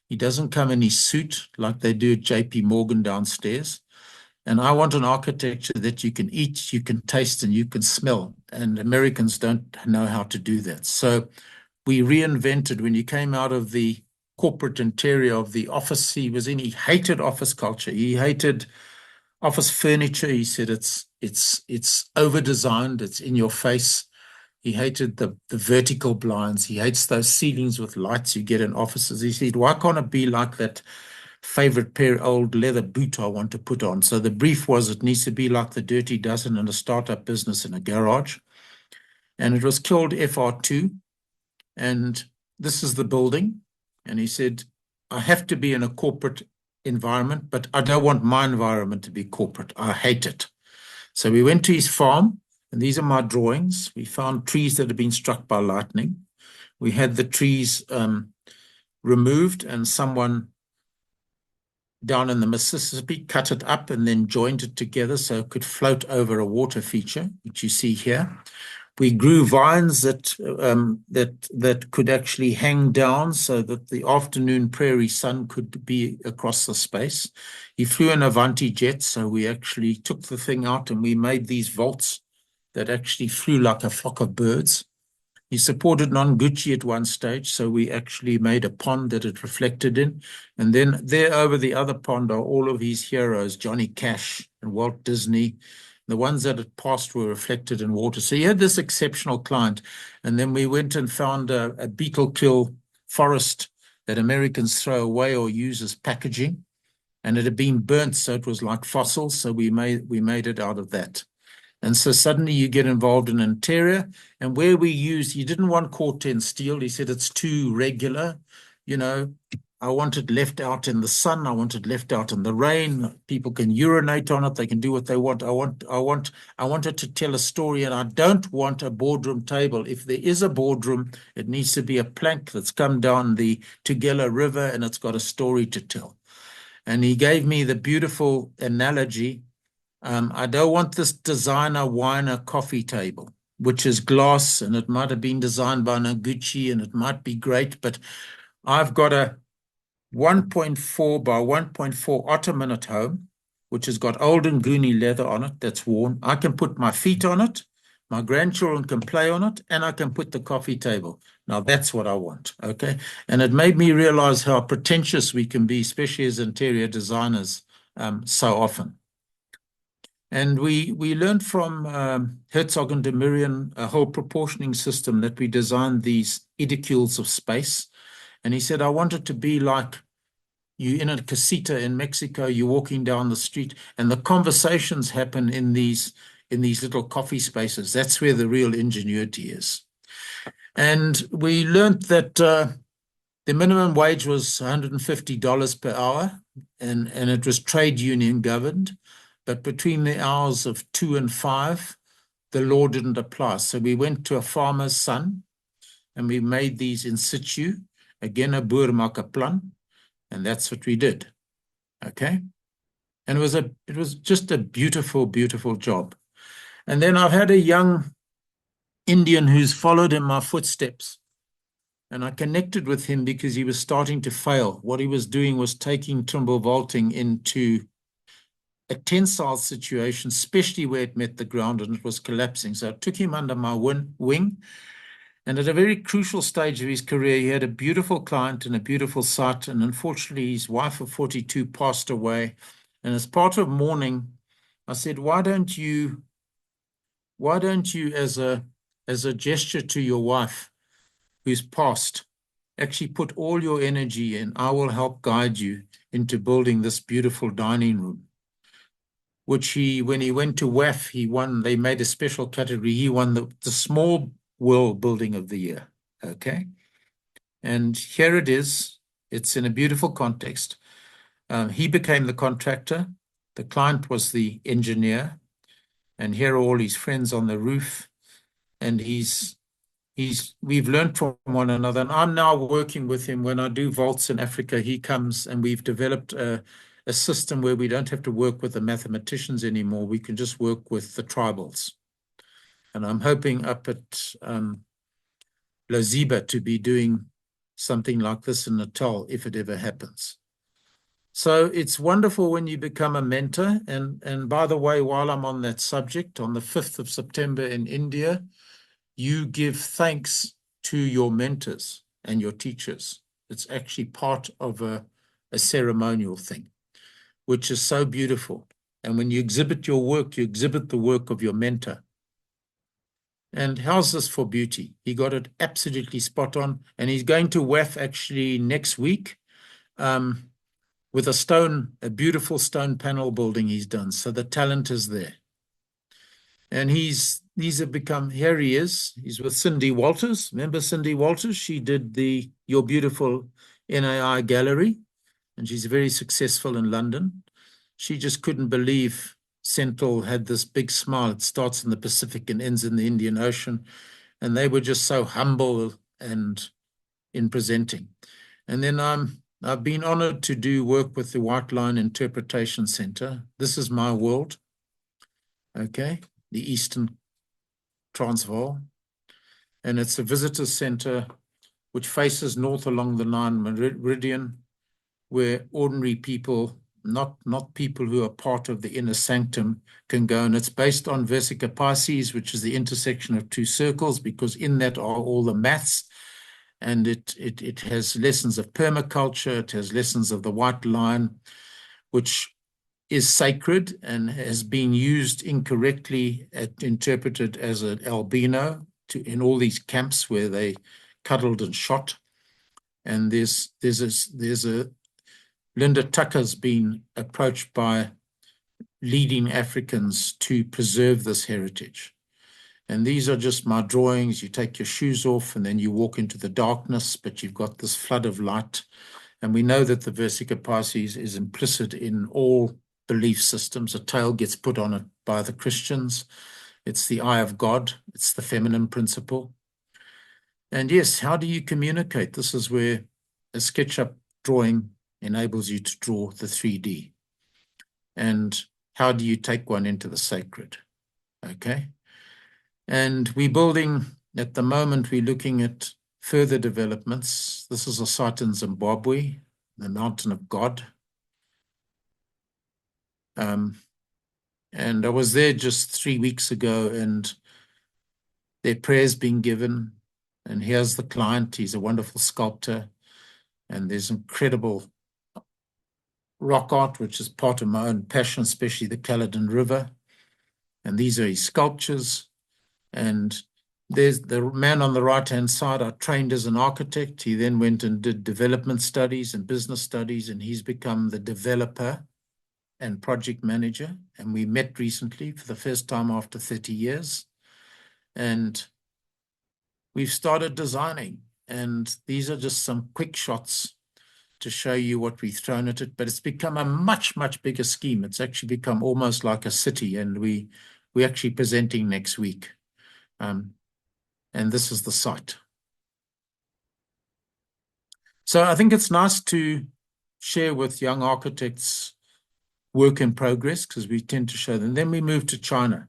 He doesn't come in his suit like they do at JP Morgan downstairs. And I want an architecture that you can eat, you can taste, and you can smell. And Americans don't know how to do that. So we reinvented, when you came out of the corporate interior of the office, he hated office culture. He hated office furniture. He said it's over-designed, it's in your face. He hated the vertical blinds. He hates those ceilings with lights you get in offices. He said, why can't it be like that favorite pair of old leather boot I want to put on? So the brief was, it needs to be like the Dirty Dozen in a startup business in a garage. And it was killed FR2. And this is the building. And he said, I have to be in a corporate environment, but I don't want my environment to be corporate. I hate it. So we went to his farm, and these are my drawings. We found trees that had been struck by lightning. We had the trees removed, and someone down in the Mississippi cut it up and then joined it together so it could float over a water feature, which you see here. We grew vines that could actually hang down so that the afternoon prairie sun could be across the space. He flew an Avanti jet, so we actually took the thing out and we made these vaults that actually flew like a flock of birds. He supported non-Gucci at one stage, so we actually made a pond that it reflected in. And then there over the other pond are all of his heroes, Johnny Cash and Walt Disney. The ones that had passed were reflected in water. So he had this exceptional client. And then we went and found a beetle kill forest that Americans throw away or use as packaging. And it had been burnt, so it was like fossils. So we made it out of that. And so suddenly you get involved in interior. And where we used, he didn't want Corten steel. He said it's too regular. You know, I want it left out in the sun. I want it left out in the rain. People can urinate on it. They can do what they want. I want it to tell a story, and I don't want a boardroom table. If there is a boardroom, it needs to be a plank that's come down the Tugela River, and it's got a story to tell. And he gave me the beautiful analogy. I don't want this designer whiner coffee table, which is glass, and it might have been designed by Noguchi, and it might be great, but I've got a 1.4 by 1.4 ottoman at home, which has got old and goony leather on it that's worn. I can put my feet on it, My grandchildren can play on it, and I can put the coffee table. Now that's what I want, okay? And it made me realize how pretentious we can be, especially as interior designers, so often. And we learned from Herzog and de Mirian a whole proportioning system that we designed these edicules of space. And he said, I want it to be like you in a casita in Mexico, you're walking down the street, and the conversations happen in these little coffee spaces. That's where the real ingenuity is. And we learned that the minimum wage was $150 per hour, and it was trade union governed. But between the hours of 2 and 5, the law didn't apply. So we went to a farmer's son, and we made these in situ. Again, a boer maak 'n plan, and that's what we did. Okay, and it was just a beautiful, beautiful job. And then I've had a young Indian who's followed in my footsteps, and I connected with him because he was starting to fail. What he was doing was taking timber vaulting into a tensile situation, especially where it met the ground and it was collapsing. So I took him under my wing. And at a very crucial stage of his career, he had a beautiful client and a beautiful site. And unfortunately, his wife of 42 passed away. And as part of mourning, I said, why don't you, as a gesture to your wife who's passed, actually put all your energy in? I will help guide you into building this beautiful dining room. Which when he went to WAF, he won, they made a special category. He won the small world building of the year, okay? And here it is. It's in a beautiful context. He became the contractor. The client was the engineer. And here are all his friends on the roof. And we've learned from one another. And I'm now working with him. When I do vaults in Africa, he comes, and we've developed a system where we don't have to work with the mathematicians anymore. We can just work with the tribals. And I'm hoping up at Loziba to be doing something like this in Natal, if it ever happens. So it's wonderful when you become a mentor. And by the way, while I'm on that subject, on the 5th of September in India, you give thanks to your mentors and your teachers. It's actually part of a ceremonial thing, which is so beautiful. And when you exhibit your work, you exhibit the work of your mentor. And how's this for beauty? He got it absolutely spot on. And he's going to WAF actually next week with a beautiful stone panel building he's done. So the talent is there. And these have become, here he is. He's with Cindy Walters. Remember Cindy Walters? She did Your Beautiful NAI Gallery. And she's very successful in London. She just couldn't believe Central had this big smile. It starts in the Pacific and ends in the Indian Ocean. And they were just so humble and in presenting. And then I've been honored to do work with the White Line Interpretation Center. This is my world, okay, the Eastern Transvaal. And it's a visitor center which faces north along the 9 Meridian, where ordinary people, not people who are part of the inner sanctum, can go. And it's based on Versica Pisces, which is the intersection of 2 circles, because in that are all the maths. And it has lessons of permaculture. It has lessons of the white line, which is sacred and has been used incorrectly, interpreted as an albino in all these camps where they cuddled and shot. And there's a Linda Tucker's been approached by leading Africans to preserve this heritage. And these are just my drawings. You take your shoes off and then you walk into the darkness, but you've got this flood of light. And we know that the Versica Pisces is implicit in all belief systems. A tail gets put on it by the Christians. It's the eye of God. It's the feminine principle. And yes, how do you communicate? This is where a SketchUp drawing enables you to draw the 3D. And how do you take one into the sacred? Okay. And we're building, at the moment, we're looking at further developments. This is a site in Zimbabwe, the Mountain of God. And I was there just 3 weeks ago, and their prayers being given. And here's the client. He's a wonderful sculptor. And there's incredible rock art, which is part of my own passion, especially the Caledon River. And these are his sculptures. And there's the man on the right-hand side. I trained as an architect. He then went and did development studies and business studies, and he's become the developer and project manager. And we met recently for the first time after 30 years. And we've started designing. And these are just some quick shots to show you what we've thrown at it. But it's become a much, much bigger scheme. It's actually become almost like a city. And we're actually presenting next week. And this is the site. So I think it's nice to share with young architects work in progress, because we tend to show them. Then we move to China.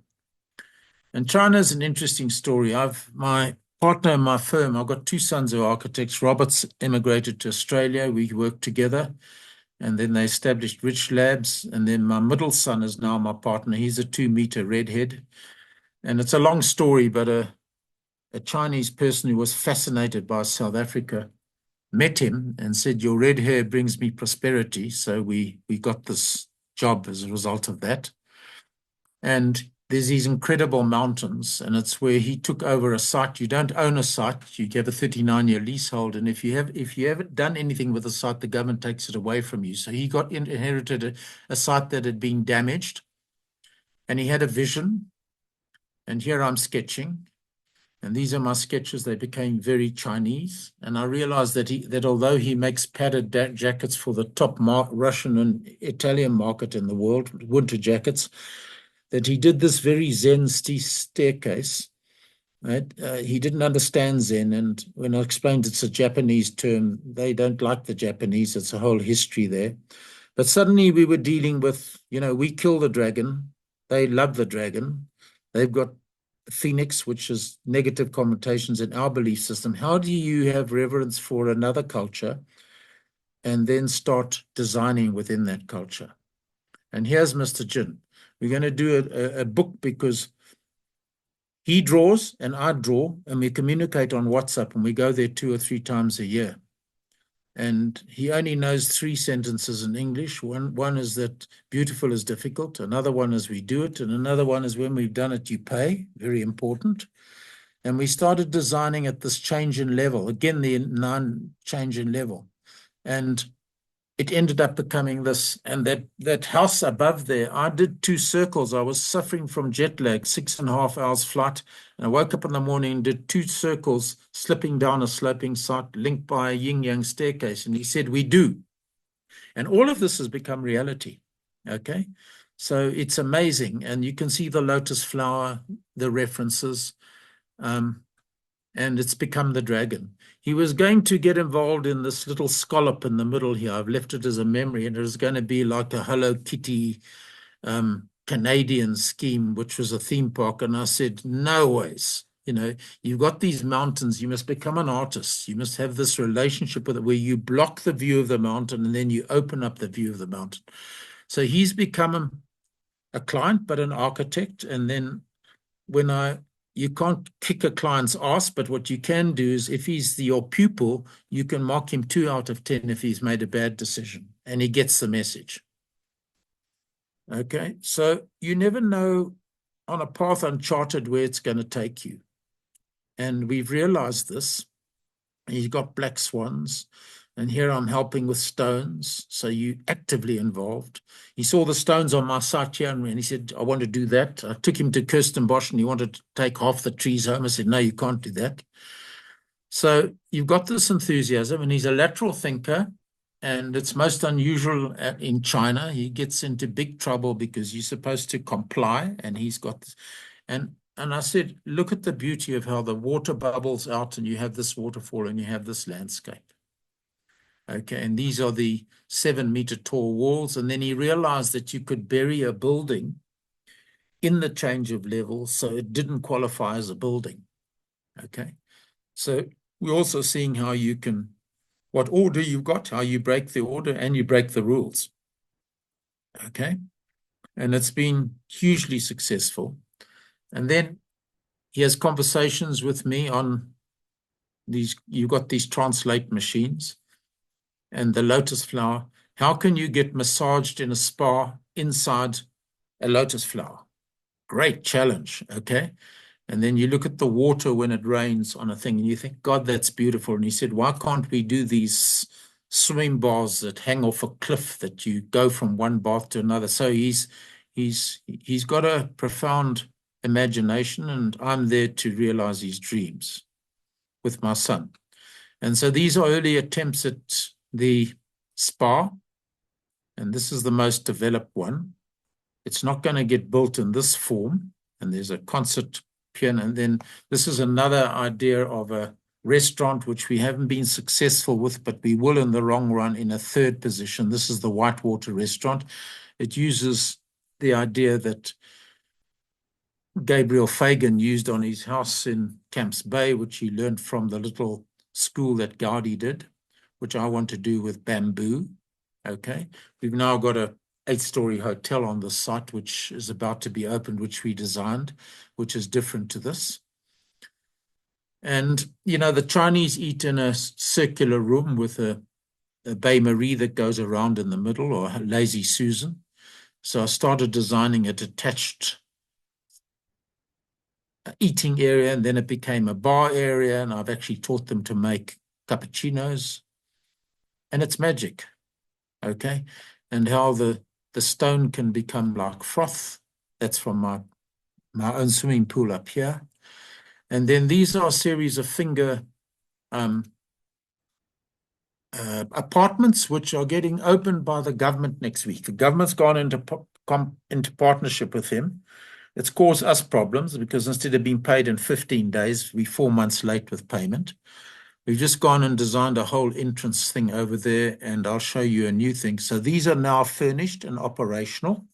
And China is an interesting story. My partner in my firm, I've got two sons who are architects. Robert's immigrated to Australia. We worked together. And then they established Rich Labs. And then my middle son is now my partner. He's a 2-meter redhead. And it's a long story, but a Chinese person who was fascinated by South Africa met him and said, "Your red hair brings me prosperity." So we got this job as a result of that. And there's these incredible mountains, and it's where he took over a site. You don't own a site, you have a 39-year leasehold, and if you haven't done anything with the site, the government takes it away from you. So he inherited a site that had been damaged, and he had a vision. And here I'm sketching. And these are my sketches. They became very Chinese. And I realized that although he makes padded jackets for the top Russian and Italian market in the world, winter jackets, that he did this very Zen staircase. Right? He didn't understand Zen. And when I explained it's a Japanese term, they don't like the Japanese. It's a whole history there. But suddenly we were dealing with, we kill the dragon. They love the dragon. They've got Phoenix, which is negative connotations in our belief system. How do you have reverence for another culture and then start designing within that culture? And here's Mr. Jin. We're going to do a book because he draws and I draw, and we communicate on WhatsApp, and we go there 2 or 3 times a year. And he only knows 3 sentences in English. One is that beautiful is difficult. Another one is we do it. And another one is when we've done it, you pay. Very important. And we started designing at this change in level. Again, the non-change in level. And it ended up becoming this. And that house above there, I did 2 circles. I was suffering from jet lag, 6.5 hours flight. And I woke up in the morning and did 2 circles, slipping down a sloping site linked by a yin-yang staircase. And he said, "We do." And all of this has become reality. Okay. So it's amazing. And you can see the lotus flower, the references, and it's become the dragon. He was going to get involved in this little scallop in the middle here. I've left it as a memory, and it was going to be like a Hello Kitty Canadian scheme, which was a theme park. And I said, no ways. You've got these mountains. You must become an artist. You must have this relationship with it where you block the view of the mountain and then you open up the view of the mountain. So he's become a client, but an architect. And then you can't kick a client's ass, but what you can do is if he's your pupil, you can mark him 2 out of 10 if he's made a bad decision and he gets the message. Okay, so you never know on a path uncharted where it's going to take you. And we've realized this. He's got black swans. And here I'm helping with stones. So you actively involved. He saw the stones on my site here and he said, "I want to do that." I took him to Kirstenbosch and he wanted to take half the trees home. I said, "No, you can't do that." So you've got this enthusiasm, and he's a lateral thinker. And it's most unusual in China. He gets into big trouble because you're supposed to comply. And he's got this. And I said, look at the beauty of how the water bubbles out and you have this waterfall and you have this landscape. Okay, and these are the 7-meter tall walls. And then he realized that you could bury a building in the change of level, so it didn't qualify as a building. Okay, so we're also seeing how you can, what order you've got, how you break the order, and you break the rules. Okay, and it's been hugely successful. And then he has conversations with me on these. You've got these translate machines and the lotus flower. How can you get massaged in a spa inside a lotus flower? Great challenge, okay? And then you look at the water when it rains on a thing and you think, God, that's beautiful. And he said, why can't we do these swimming bars that hang off a cliff that you go from one bath to another? So he's got a profound imagination, and I'm there to realize his dreams with my son. And so these are early attempts at the spa, and this is the most developed one. It's not going to get built in this form, and there's a concert piano. And then this is another idea of a restaurant which we haven't been successful with, but we will in the long run in a third position. This is the Whitewater restaurant. It uses the idea that Gabriel Fagan used on his house in Camps Bay, which he learned from the little school that Gaudi did, which I want to do with bamboo. Okay, we've now got a 8-story hotel on the site, which is about to be opened, which we designed, which is different to this. And, you know, the Chinese eat in a circular room with a Baie Marie that goes around in the middle, or a Lazy Susan. So I started designing a detached eating area, and then it became a bar area, and I've actually taught them to make cappuccinos, and it's magic, okay? And how the stone can become like froth. That's from my own swimming pool up here. And then these are a series of finger apartments which are getting opened by the government next week. The government's gone into partnership with him. It's caused us problems because instead of being paid in 15 days, we're 4 months late with payment. We've just gone and designed a whole entrance thing over there, and I'll show you a new thing. So these are now furnished and operational.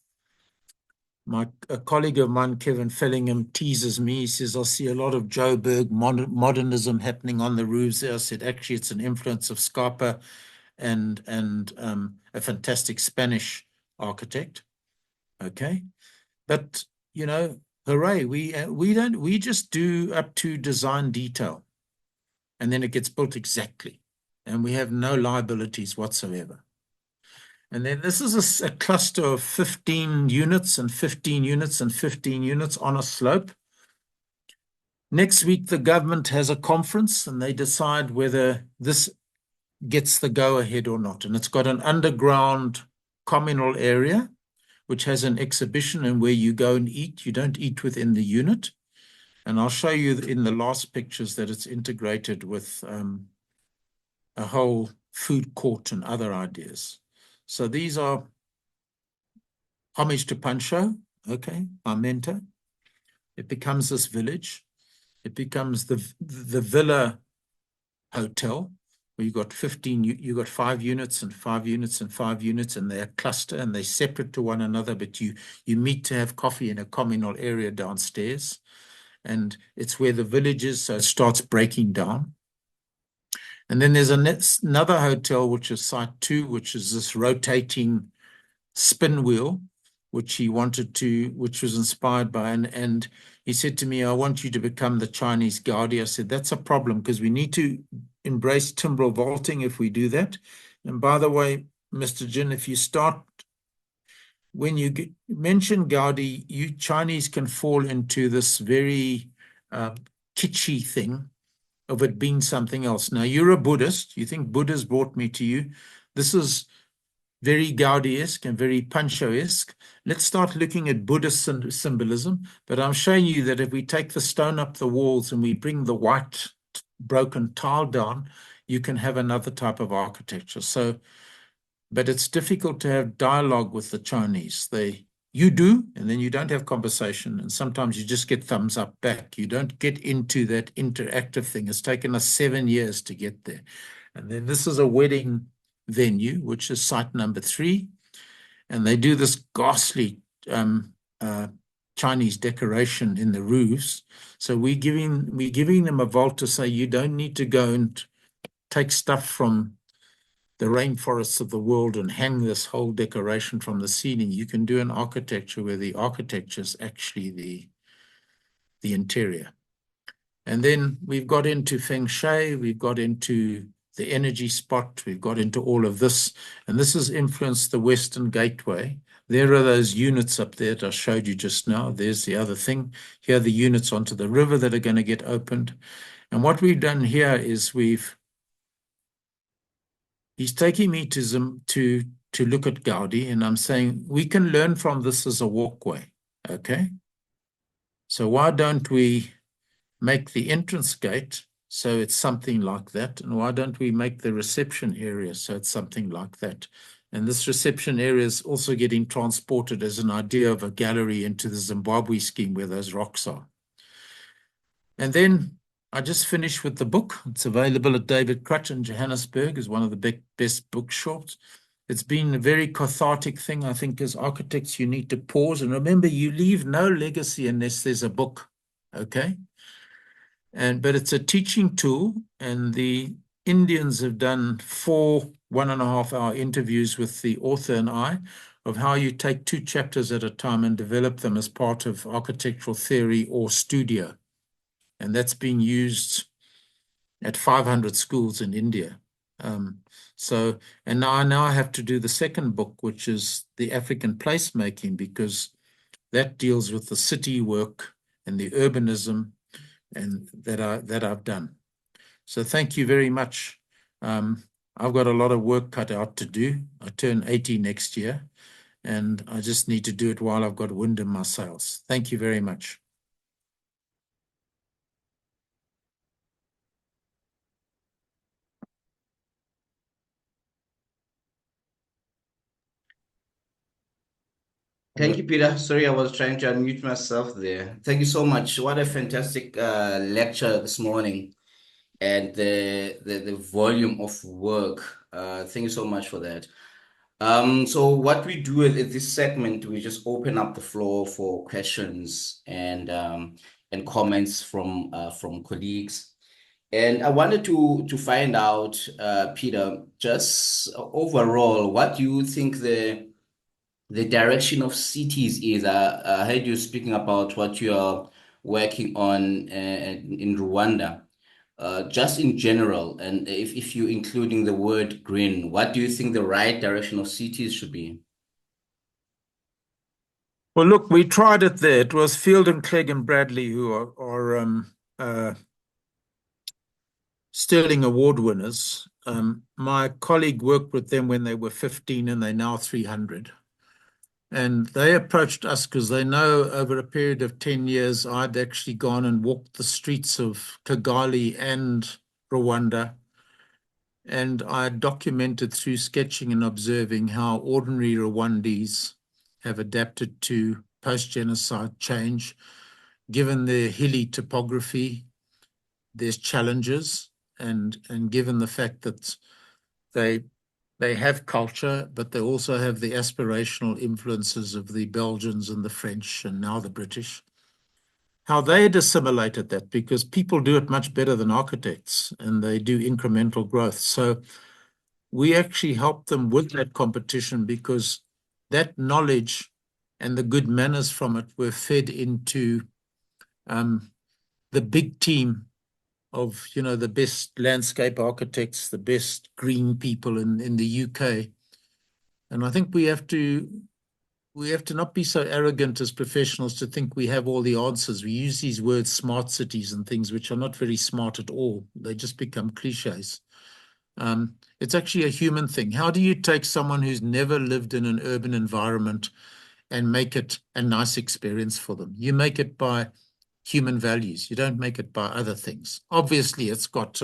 A colleague of mine, Kevin Fellingham, teases me. He says, I see a lot of Joburg modernism happening on the roofs there. I said, actually, it's an influence of Scarpa and a fantastic Spanish architect. Okay. But, you know, hooray, we just do up to design detail, and then it gets built exactly, and we have no liabilities whatsoever. And then this is a cluster of 15 units and 15 units and 15 units on a slope. Next week, the government has a conference and they decide whether this gets the go-ahead or not. And it's got an underground communal area, which has an exhibition and where you go and eat. You don't eat within the unit. And I'll show you in the last pictures that it's integrated with a whole food court and other ideas. So these are homage to Pancho, okay, our mentor. It becomes this village. It becomes the villa hotel, where you got 5 units and 5 units and 5 units, and they're cluster and they're separate to one another, but you meet to have coffee in a communal area downstairs. And it's where the village is, so it starts breaking down. And then there's another hotel, which is Site 2, which is this rotating spin wheel, which he wanted to, which was inspired by, and he said to me, I want you to become the Chinese Gaudi. I said, that's a problem because we need to embrace timbrel vaulting if we do that. And by the way, Mr. Jin, if you start, when you mention Gaudi, you Chinese can fall into this very kitschy thing of it being something else. Now, you're a Buddhist. You think Buddha's brought me to you. This is very Gaudi-esque and very Pancho-esque. Let's start looking at Buddhist symbolism. But I'm showing you that if we take the stone up the walls and we bring the white broken tile down, you can have another type of architecture. So, but it's difficult to have dialogue with the Chinese. You do, and then you don't have conversation, and sometimes you just get thumbs up back. You don't get into that interactive thing. It's taken us 7 years to get there. And then this is a wedding venue, which is site number 3, and they do this ghastly Chinese decoration in the roofs. So we're giving them a vault to say you don't need to go and take stuff from the rainforests of the world and hang this whole decoration from the ceiling. You can do an architecture where the architecture is actually the interior. And then we've got into Feng Shui, we've got into the energy spot, we've got into all of this, and this has influenced the Western Gateway. There are those units up there that I showed you just now. There's the other thing. Here are the units onto the river that are going to get opened. And what we've done here is he's taking me to look at Gaudi, and I'm saying we can learn from this as a walkway, okay? So why don't we make the entrance gate so it's something like that? And why don't we make the reception area so it's something like that? And this reception area is also getting transported as an idea of a gallery into the Zimbabwe scheme where those rocks are. And then I just finished with the book. It's available at David Crutch in Johannesburg. It's one of the best bookshops. It's been a very cathartic thing. I think as architects, you need to pause. And remember, you leave no legacy unless there's a book, okay? But it's a teaching tool, and the Indians have done 4 1.5-hour interviews with the author and I of how you take 2 chapters at a time and develop them as part of architectural theory or studio. And that's being used at 500 schools in India. And now I have to do the second book, which is the African placemaking, because that deals with the city work and the urbanism and that I've done. So thank you very much. I've got a lot of work cut out to do. I turn 80 next year, and I just need to do it while I've got wind in my sails. Thank you very much. Thank you, Peter. Sorry, I was trying to unmute myself there. Thank you so much. What a fantastic lecture this morning, and the volume of work. Thank you so much for that. So what we do at this segment, we just open up the floor for questions and comments from colleagues. And I wanted to find out, Peter, just overall, what do you think the direction of cities is? I heard you speaking about what you are working on in Rwanda. Just in general, and if you're including the word green, what do you think the right direction of cities should be? Well, look, we tried it there. It was Field and Clegg and Bradley, who are Sterling Award winners. My colleague worked with them when they were 15, and they're now 300. And they approached us because they know over a period of 10 years, I'd actually gone and walked the streets of Kigali and Rwanda. And I documented through sketching and observing how ordinary Rwandese have adapted to post-genocide change. Given their hilly topography, there's challenges, and given the fact that they have culture, but they also have the aspirational influences of the Belgians and the French and now the British. How they had assimilated that, because people do it much better than architects, and they do incremental growth. So we actually helped them with that competition, because that knowledge and the good manners from it were fed into the big team of, the best landscape architects, the best green people in the UK. And I think we have to not be so arrogant as professionals to think we have all the answers. We use these words, smart cities and things, which are not very smart at all. They just become cliches. It's actually a human thing. How do you take someone who's never lived in an urban environment and make it a nice experience for them? You make it by human values. You don't make it by other things. Obviously, it's got,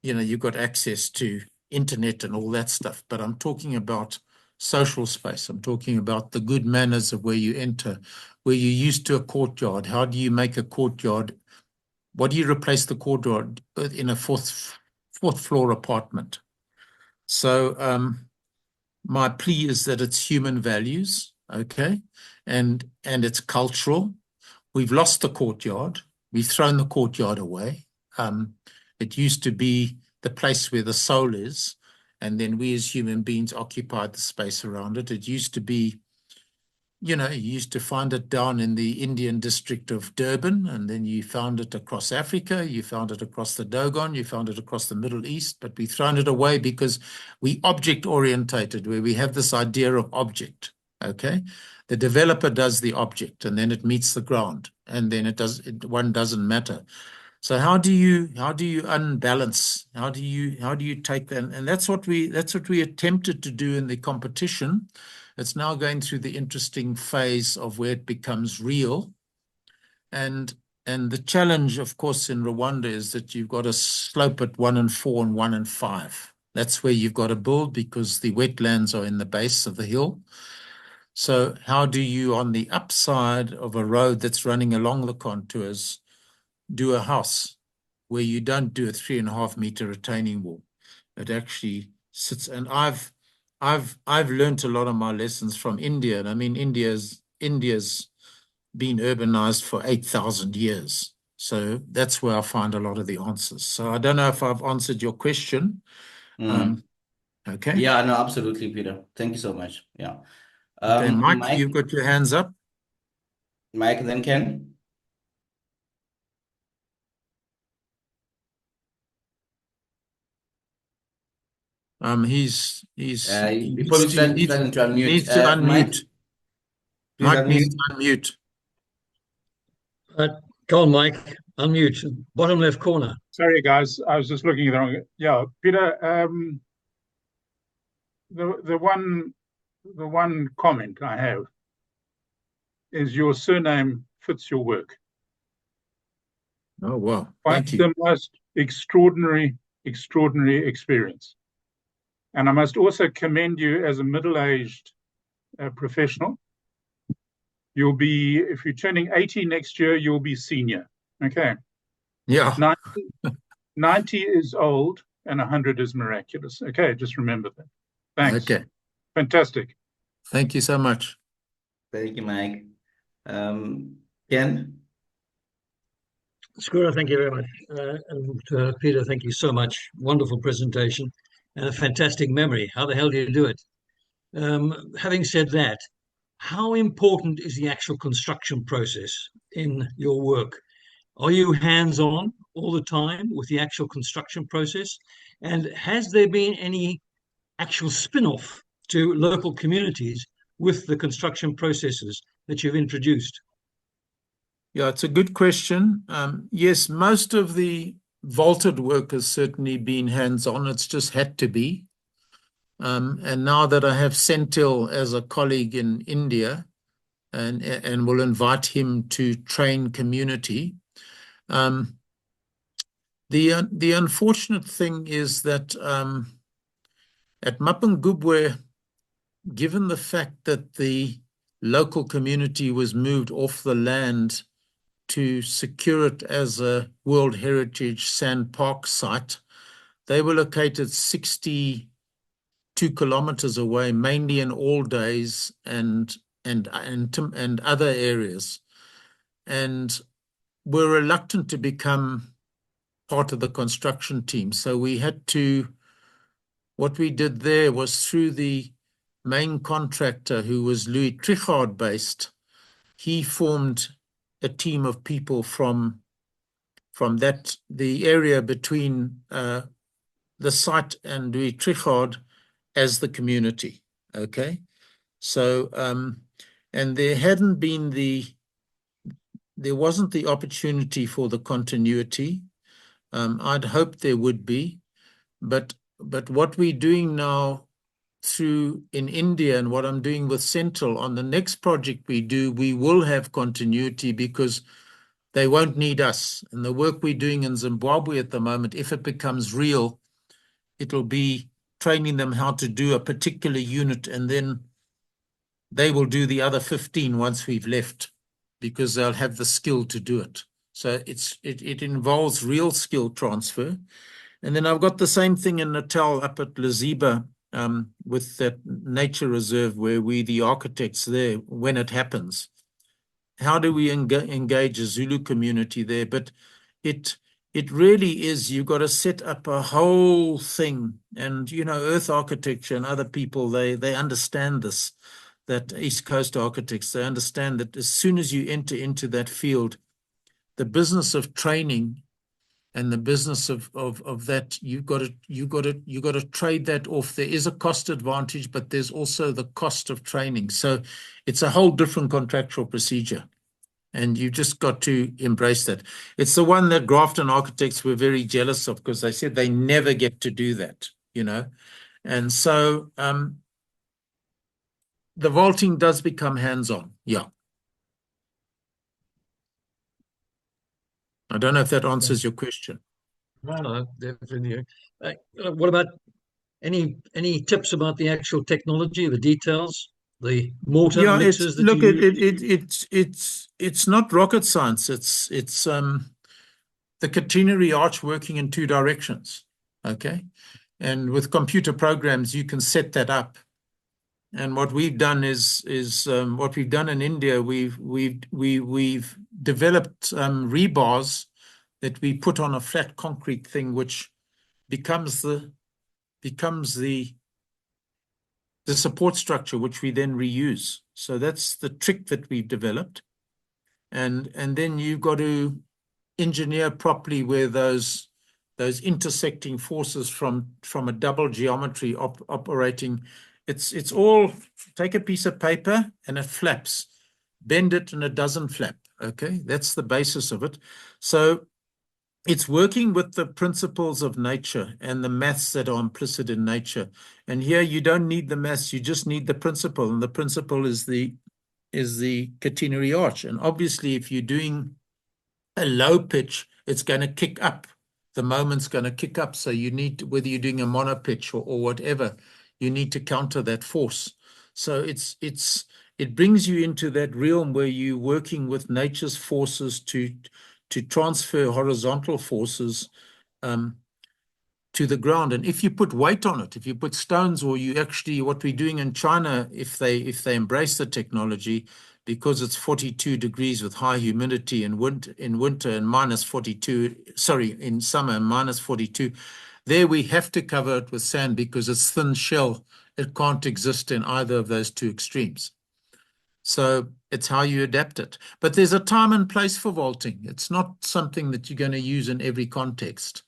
you've got access to internet and all that stuff, but I'm talking about social space. I'm talking about the good manners of where you enter, where you're used to a courtyard. How do you make a courtyard? What do you replace the courtyard in a fourth floor apartment? So my plea is that it's human values, okay, and it's cultural. We've lost the courtyard. We've thrown the courtyard away. It used to be the place where the soul is, and then we as human beings occupied the space around it. It used to be, you used to find it down in the Indian district of Durban, and then you found it across Africa, you found it across the Dogon, you found it across the Middle East, but we've thrown it away because we object orientated, where we have this idea of object, okay? The developer does the object, and then it meets the ground, and then one doesn't matter. So how do you unbalance? How do you take that? And that's what we attempted to do in the competition. It's now going through the interesting phase of where it becomes real. And the challenge, of course, in Rwanda is that you've got a slope at 1 and 4 and 1 and 5. That's where you've got to build because the wetlands are in the base of the hill. So how do you, on the upside of a road that's running along the contours, do a house where you don't do a 3.5 meter retaining wall? It actually sits, and I've learned a lot of my lessons from India. And I mean, India's been urbanized for 8,000 years. So that's where I find a lot of the answers. So I don't know if I've answered your question. Okay. Yeah, no, absolutely, Peter. Thank you so much. Yeah. Okay, Mike, Mike, you've got your hands up. Mike, and then Ken. He Before we start to unmute, needs to unmute. Mike, Mike needs to unmute. Go on, Mike. Unmute. Bottom left corner. Sorry, guys. I was just looking at the wrong. Yeah, Peter. The one comment I have is your surname fits your work. Oh wow! Thank you. The most extraordinary experience, and I must also commend you as a middle-aged professional. You'll be, if you're turning 80 next year, you'll be senior. Okay. Yeah. 90 is old and 100 is miraculous. Okay, just remember that. Thanks. Okay. Fantastic. Thank you so much. Thank you, Mike. Ken? Skura, thank you very much. And Peter, thank you so much. Wonderful presentation and a fantastic memory. How the hell do you do it? Having said that, how important is the actual construction process in your work? Are you hands-on all the time with the actual construction process? And has there been any actual spin-off to local communities with the construction processes that you've introduced? Yeah, it's a good question. Yes, most of the vaulted work has certainly been hands-on. It's just had to be. And now that I have Senthil as a colleague in India and will invite him to train community, the unfortunate thing is that at Mapungubwe, given the fact that the local community was moved off the land to secure it as a World Heritage Sand Park site, they were located 62 kilometers away, mainly in all days and other areas, and were reluctant to become part of the construction team. So we had to, what we did there was through the main contractor, who was Louis Trichardt based, he formed a team of people from the area between the site and Louis Trichardt as the community. Okay. So, and there wasn't the opportunity for the continuity. I'd hoped there would be, but what we're doing now in India and what I'm doing with Senthil on the next project we do, we will have continuity because they won't need us. And the work we're doing in Zimbabwe at the moment, if it becomes real, it'll be training them how to do a particular unit, and then they will do the other 15 once we've left, because they'll have the skill to do it. So it involves real skill transfer. And then I've got the same thing in Natal up at Laziba, with that nature reserve where we, the architects there, when it happens. How do we engage a Zulu community there? But it really is, you've got to set up a whole thing. And, earth architecture and other people, they understand this. East Coast architects, they understand that as soon as you enter into that field, the business of training and the business of that, you've got to trade that off. There is a cost advantage, but there's also the cost of training. So it's a whole different contractual procedure, and you've just got to embrace that. It's the one that Grafton architects were very jealous of, because they said they never get to do that, you know. And so the vaulting does become hands-on. Yeah. I don't know if that answers your question. No, definitely. What about any tips about the actual technology, the details, the mortar mixes that you use? It's not rocket science. It's the catenary arch working in two directions. Okay, and with computer programs you can set that up. And what we've done is what we've done in India. We've developed rebars that we put on a flat concrete thing, which becomes the support structure, which we then reuse. So that's the trick that we've developed. And then you've got to engineer properly where those intersecting forces from a double geometry operating. It's all, take a piece of paper and it flaps, bend it and it doesn't flap. Okay, that's the basis of it. So it's working with the principles of nature and the maths that are implicit in nature. And here you don't need the maths, you just need the principle. And the principle is the catenary arch. And obviously, if you're doing a low pitch, it's going to kick up. The moment's going to kick up. So you need to, whether you're doing a mono pitch or whatever, you need to counter that force. So it brings you into that realm where you're working with nature's forces to transfer horizontal forces to the ground. And if you put weight on it, if you put stones, or you actually, what we're doing in China, if they embrace the technology, because it's 42 degrees with high humidity in winter and minus 42, sorry, in summer and minus 42, there we have to cover it with sand because it's thin shell. It can't exist in either of those two extremes. So it's how you adapt it. But there's a time and place for vaulting. It's not something that you're going to use in every context.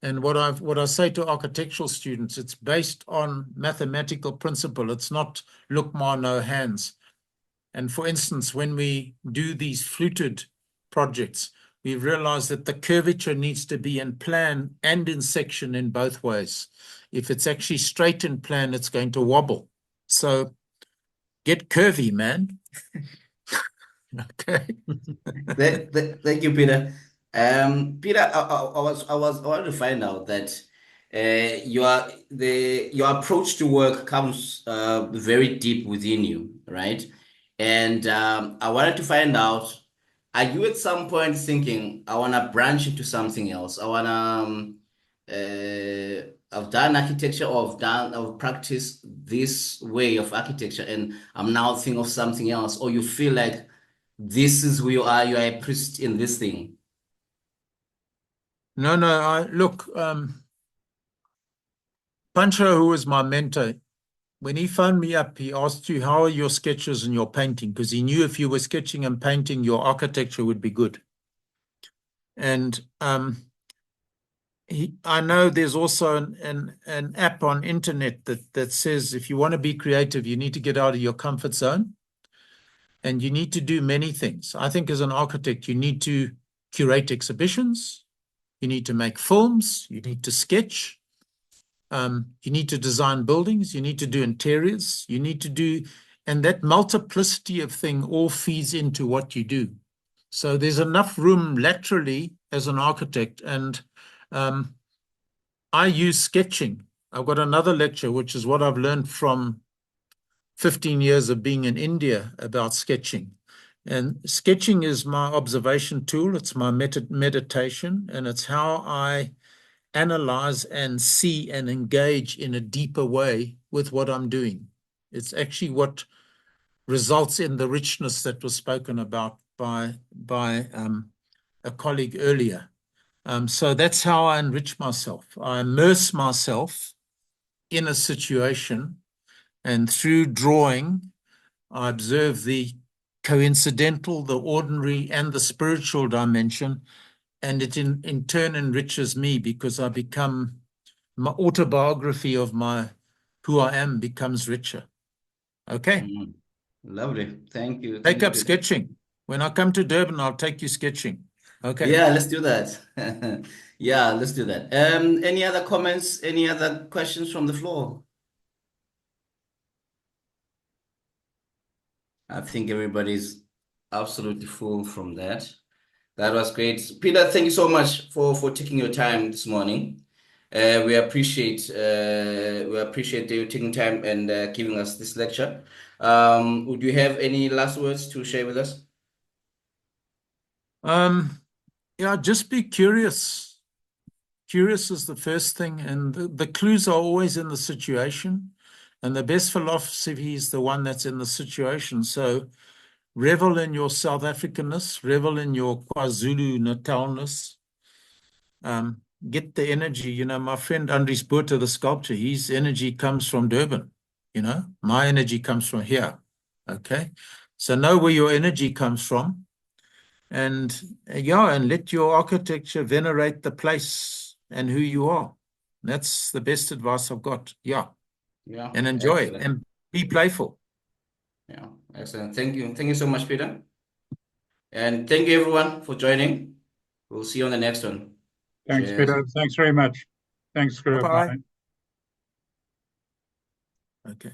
And what I say to architectural students, it's based on mathematical principle. It's not look, ma, no hands. And for instance, when we do these fluted projects, we realize that the curvature needs to be in plan and in section in both ways. If it's actually straight in plan, it's going to wobble. So get curvy, man. Okay. Thank you, Peter. Peter, I wanted to find out that your approach to work comes very deep within you, right? And I wanted to find out, are you at some point thinking, I want to branch into something else? I want to, I've done architecture, or I've practiced this way of architecture, and I'm now thinking of something else. Or you feel like this is who you are a priest in this thing? No, look, Pancho, who was my mentor, when he phoned me up, he asked you, how are your sketches and your painting? Because he knew if you were sketching and painting, your architecture would be good. And I know there's also an app on internet that says if you want to be creative, you need to get out of your comfort zone. And you need to do many things. I think as an architect, you need to curate exhibitions. You need to make films. You need to sketch. You need to design buildings. You need to do interiors. You need to do, and that multiplicity of thing all feeds into what you do. So there's enough room laterally as an architect. And I use sketching. I've got another lecture, which is what I've learned from 15 years of being in India about sketching. And sketching is my observation tool. It's my meditation, and it's how I analyze and see and engage in a deeper way with what I'm doing. It's actually what results in the richness that was spoken about by a colleague earlier. So that's how I enrich myself. I immerse myself in a situation, and through drawing, I observe the coincidental, the ordinary, and the spiritual dimension, and it in turn enriches me because I become, my autobiography of who I am becomes richer. Okay. Lovely. Thank you. Take up Peter. sketching. When I come to Durban, I'll take you sketching. Okay. Yeah, let's do that. Yeah, let's do that. Any other comments? Any other questions from the floor? I think everybody's absolutely full from that. That was great. Peter, thank you so much for taking your time this morning. We appreciate you taking time and giving us this lecture. Would you have any last words to share with us? Yeah, just be curious. Curious is the first thing, and the clues are always in the situation, and the best philosophy is the one that's in the situation. So revel in your South Africanness, revel in your KwaZulu Natalness. Get the energy. You know, my friend Andries Botha, the sculptor, his energy comes from Durban. You know, my energy comes from here. Okay, so know where your energy comes from, and yeah, and let your architecture venerate the place and who you are. That's the best advice I've got. Yeah, Yeah, and enjoy excellent. and be playful. Yeah, excellent. Thank you. Thank you so much, Peter. And thank you everyone for joining. We'll see you on the next one. Thanks, Cheers. Peter. Thanks very much. Thanks, Skura. Bye-bye. Bye. Okay.